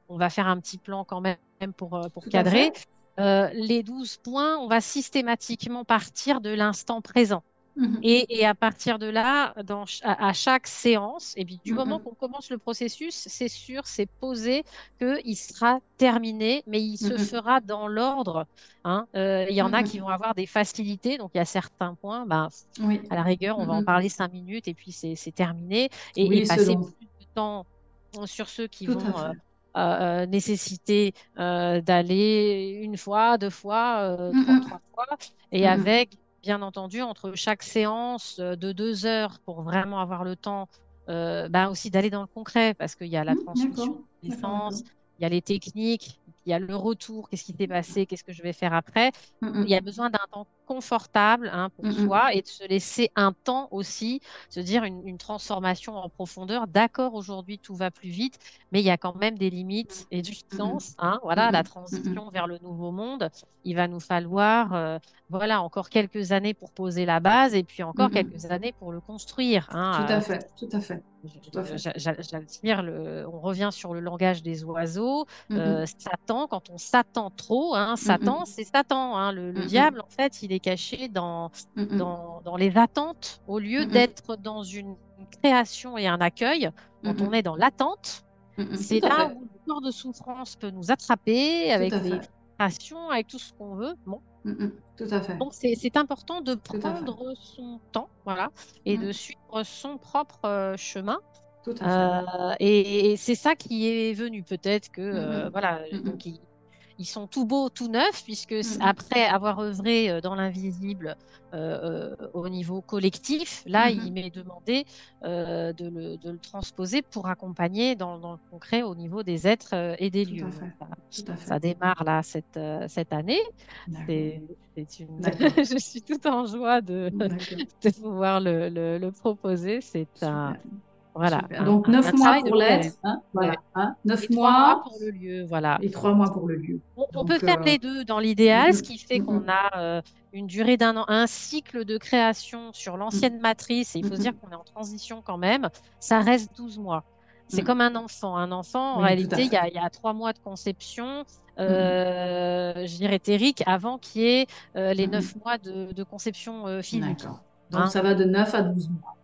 on va faire un petit plan quand même pour Tout à cadrer. fait. Les 12 points, on va systématiquement partir de l'instant présent. Mhm. Et à partir de là, à chaque séance, et puis du moment Mhm. qu'on commence le processus, c'est sûr, c'est posé qu'il sera terminé, mais il se Mhm. fera dans l'ordre, hein. Il y en a qui Mhm. vont avoir des facilités, donc il y a certains points, ben, Oui. à la rigueur, on va en Mhm. parler 5 minutes et puis c'est terminé. Et Oui, passer selon. plus de temps sur ceux qui Tout à vont fait. nécessiter d'aller une fois, deux fois, trois Mhm. fois, et Mhm. avec bien entendu, entre chaque séance de 2 heures pour vraiment avoir le temps bah aussi d'aller dans le concret parce qu'il y a la transmission D'accord. des D'accord, d'accord. sens, il y a les techniques, il y a le retour, qu'est-ce qui s'est passé, qu'est-ce que je vais faire après. Il y a Mhm. besoin d'un temps confortable, hein, pour Mhm. soi et de se laisser un temps aussi, se dire une transformation en profondeur. D'accord, aujourd'hui tout va plus vite, mais il y a quand même des limites et du Mhm. sens, hein, voilà, la Mhm. Mhm. transition vers le nouveau monde. Il va nous falloir voilà, encore quelques années pour poser la base et puis encore quelques Mhm. années pour le construire, Tout à hein. fait. Tout à fait. Tout à fait. J'allais dire, on revient sur le langage des oiseaux. Mhm. Satan, quand on s'attend trop, hein, Satan, Mhm. c'est Satan, hein. Le Mhm. diable, en fait, il est caché Mhm. dans les attentes. Au lieu Mhm. d'être dans une création et un accueil, quand on Mhm. est dans l'attente, Mhm. Tout c'est à là fait. où le corps de souffrance peut nous attraper Tout avec à les fait. frustrations, avec tout ce qu'on veut. Bon. Mhm. Tout à fait. Donc, c'est important de Tout à fait. prendre son temps, voilà, et de Mhm. suivre son propre chemin. Tout à fait. Et c'est ça qui est venu. Peut-être que, Mhm. voilà, donc Mhm. ils sont tout beaux, tout neufs, puisque Mhm. après avoir œuvré dans l'invisible au niveau collectif, là, il Mhm. m'est demandé de le transposer pour accompagner dans le concret au niveau des êtres et des Tout à lieux. Donc, fait. Tout à fait. ça démarre là cette année. D'accord. C'est une... D'accord. Je suis tout en joie D'accord. de pouvoir le proposer. C'est Super. voilà, Super. Donc, neuf un mois travail de pour longue l'être, haleine. hein, Ouais. voilà, hein, Et 9 mois 3 mois pour le lieu, voilà. et 3 mois pour le lieu. On peut Donc, faire les deux dans l'idéal, ce mhm, qui fait qu'on mhm, a une durée d'un an, un cycle de création sur l'ancienne matrice, et il faut se dire mhm, qu'on est en transition quand même, ça reste 12 mois. C'est comme mhm. un enfant. Un enfant, en Oui, tout à réalité, fait. il y a 3 mois de conception, Mhm, je dirais éthérique, avant qu'il y ait les mhm. 9 mois de conception physique. D'accord. Donc, Hein. ça va de 9 à 12 mois,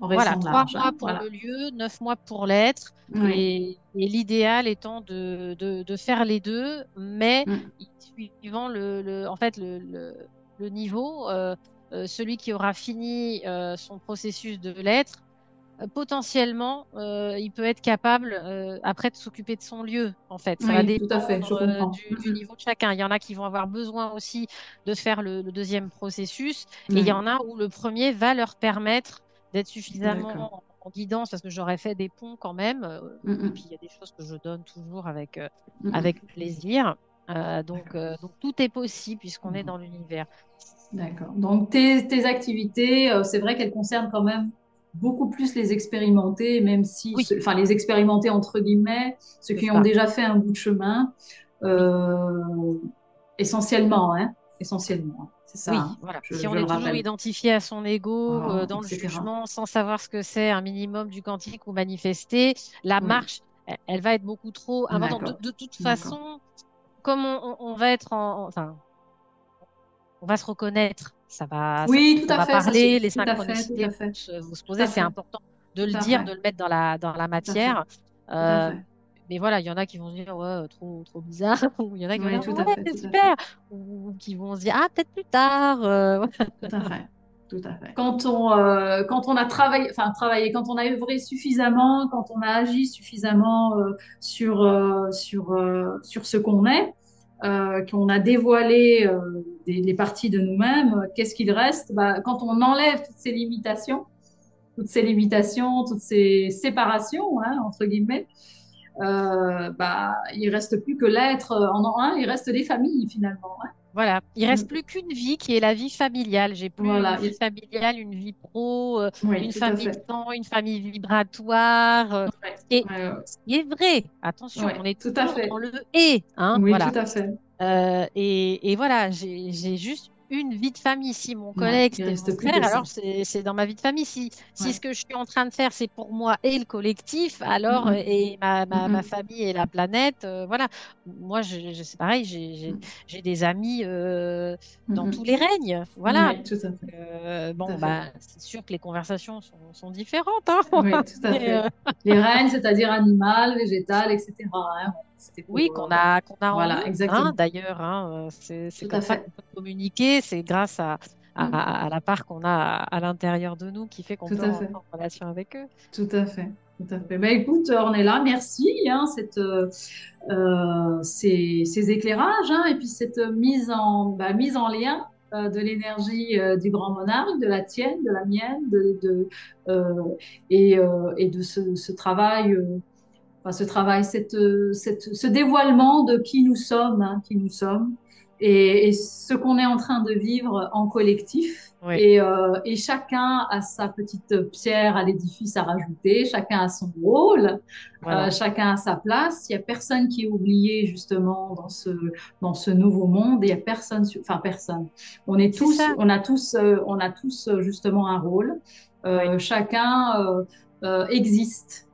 en Voilà, restant trois large, mois hein, pour voilà. le lieu, 9 mois pour l'être, Oui. et l'idéal étant de faire les deux, mais Mhm, suivant en fait, le niveau, celui qui aura fini son processus de l'être, potentiellement, il peut être capable après de s'occuper de son lieu, en fait. Ça va oui, tout à fait, je dépendre comprends. du niveau de chacun. Il y en a qui vont avoir besoin aussi de faire le deuxième processus, et il y Oui, en a où le premier va leur permettre d'être d'accord. suffisamment en guidance, parce que j'aurais fait des ponts quand même. Et puis, Mhm, il y a des choses que je donne toujours avec mhm. plaisir. D'accord. Donc, tout est possible puisqu'on est Bon, dans l'univers. d'accord. Donc, tes activités, c'est vrai qu'elles concernent quand même beaucoup plus les expérimentés, même si, Oui, enfin, les expérimentés entre guillemets, ceux c'est qui ont ça. déjà fait un bout de chemin, Oui. euh, essentiellement, hein, essentiellement, hein. C'est ça, Oui, hein, voilà. je Si on le est toujours rappelle, identifié à son ego, oh, dans le etc. jugement, sans savoir ce que c'est un minimum du quantique ou manifester, la Oui, marche, elle va être beaucoup trop importante. d'accord, De toute d'accord. façon, comme on va être enfin, on va se reconnaître, Oui, tout ça à va fait, ça se, parler, les tout à fait, tout synchronicités à fait, vont se tout poser. à C'est fait, important de tout le à dire, fait, de le mettre dans la tout à fait, matière. tout à Euh, fait. mais voilà, il y en a qui vont se dire, ouais, trop bizarre, ou il y en a qui vont Oui, dire, tout à ouais, fait, c'est tout à fait. super, ou qui vont se dire, ah, peut-être plus tard. Tout à fait, tout à fait. Quand on a travaillé, quand on a œuvré suffisamment, quand on a agi suffisamment sur ce qu'on est, qu'on a dévoilé les parties de nous-mêmes, qu'est-ce qu'il reste? Bah, quand on enlève toutes ces limitations, toutes ces séparations, hein, entre guillemets, bah, il reste plus que l'être en un, il reste des familles finalement, hein. Voilà, il Mm. reste plus qu'une vie qui est la vie familiale. J'ai plus une Voilà. vie familiale, une vie pro, Oui, une tout à famille de fait. sang, une famille vibratoire. Ouais, Et ouais, ce qui est vrai, ouais, attention, ouais, on est tout à toujours dans fait. le et, hein, Oui, tout voilà. à fait. Et voilà, j'ai juste une vie de famille. Si mon Ouais, collègue, il c'est mon reste plus que frère, ça. alors c'est dans ma vie de famille. Si ce Ouais. que je suis en train de faire, c'est pour moi et le collectif, Mm, alors, mm, et ma mm, famille et la planète, voilà. Moi, c'est pareil, mm, j'ai des amis dans tous mm, les règnes. mm. Voilà. Ouais, tout à fait. Tout Bon, à fait. bah, c'est sûr que les conversations sont différentes, hein. Oui, tout à Mais, fait. Les règnes, c'est-à-dire animal, végétal, etc., hein. C'était oui, pour. qu'on a en nous, Voilà, hein, exactement. d'ailleurs, hein, c'est Tout à comme ça fait. qu'on peut communiquer, c'est grâce Mm, à la part qu'on a à l'intérieur de nous qui fait qu'on tout peut à rentrer fait. en relation avec eux. Tout à fait. Tout à fait. Ben, écoute, on est là. Merci, hein, ces éclairages, hein, et puis cette mise en lien de l'énergie du grand monarque, de la tienne, de la mienne, euh, et de ce travail, ce travail, ce dévoilement de qui nous sommes, hein, qui nous sommes, et ce qu'on est en train de vivre en collectif. Oui, Et chacun a sa petite pierre à l'édifice à rajouter, chacun a son rôle, voilà. chacun a sa place. Il n'y a personne qui est oublié justement dans ce nouveau monde. Il y a personne, enfin personne. C'est ça. On a tous justement un rôle. Oui, Chacun existe,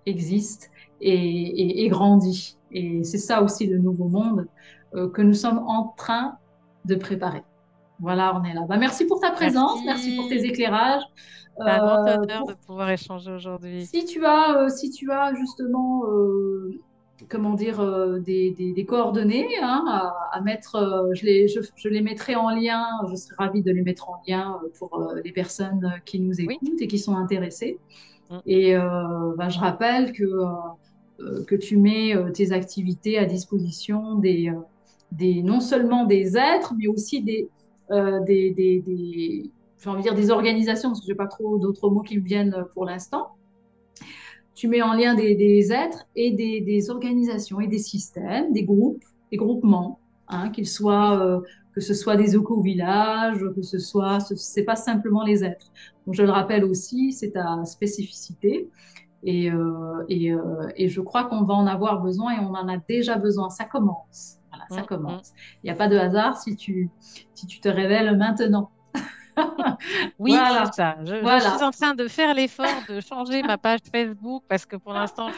existe et grandit. Et c'est ça aussi le nouveau monde que nous sommes en train de préparer. Voilà, on est là. Bah, merci pour ta présence, merci pour tes merci. éclairages. C'est un grand Euh, honneur de pour, pouvoir échanger aujourd'hui. si tu as justement, comment dire, des coordonnées hein, à mettre, je les mettrai en lien, je serai ravie de les mettre en lien pour les personnes qui nous Oui. écoutent et qui sont intéressées. Mm. Et bah, je rappelle que tu mets tes activités à disposition non seulement des êtres, mais aussi j'ai envie de dire des organisations, parce que je n'ai pas trop d'autres mots qui me viennent pour l'instant. Tu mets en lien des êtres et des organisations et des systèmes, des groupes, des groupements, hein, Oui. que ce soit des éco-villages, c'est pas simplement les êtres. Donc, je le rappelle aussi, c'est ta spécificité. Et je crois qu'on va en avoir besoin et on en a déjà besoin. Ça commence. Voilà, ça Mm, mm. commence. Il n'y a pas de hasard si tu te révèles maintenant. Oui, c'est Voilà, ça. Je suis voilà, en train de faire l'effort de changer ma page Facebook parce que pour l'instant,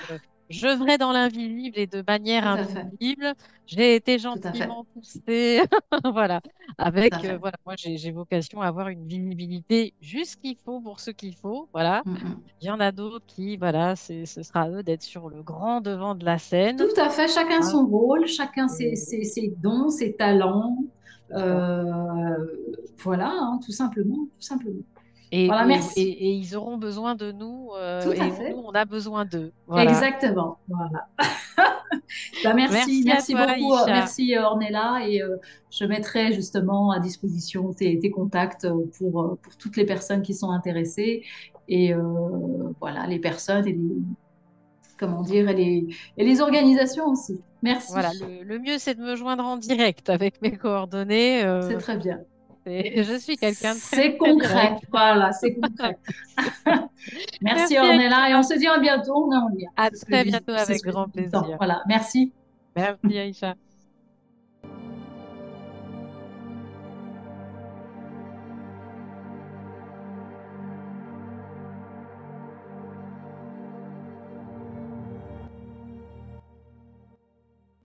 je vais dans l'invisible et de manière tout à fait, invisible. J'ai été tout à fait, gentiment poussée. Voilà. tout à Avec, fait. voilà, moi, j'ai vocation à avoir une visibilité juste ce qu'il faut pour ce qu'il faut. Voilà. Mm, mm. Il y en a d'autres qui, voilà, ce sera à eux d'être sur le grand devant de la scène. Tout à fait, chacun Hein. son rôle, chacun Et ses dons, ses talents. c'est ça. Euh, voilà, hein, tout simplement, tout simplement. Et, Voilà, et, merci. et, et ils auront besoin de nous Tout à et nous, fait. on a besoin d'eux. Voilà. Exactement. Voilà. Bah, merci, Merci à merci toi, beaucoup, Aïcha. merci Ornella, et je mettrai justement à disposition tes contacts pour toutes les personnes qui sont intéressées et voilà, les personnes comment dire, et les organisations aussi. Voilà, Merci, le mieux, c'est de me joindre en direct avec mes coordonnées. c'est très bien. Je suis quelqu'un de très, C'est très concret, direct. voilà, c'est concret. Merci Merci, Ornella, et on Aïcha. se dit à bientôt, on est en lien. À C'est ce que je très dis, bientôt c'est ce avec que je grand dis tout le temps. plaisir. Voilà, merci. Merci, Aïcha.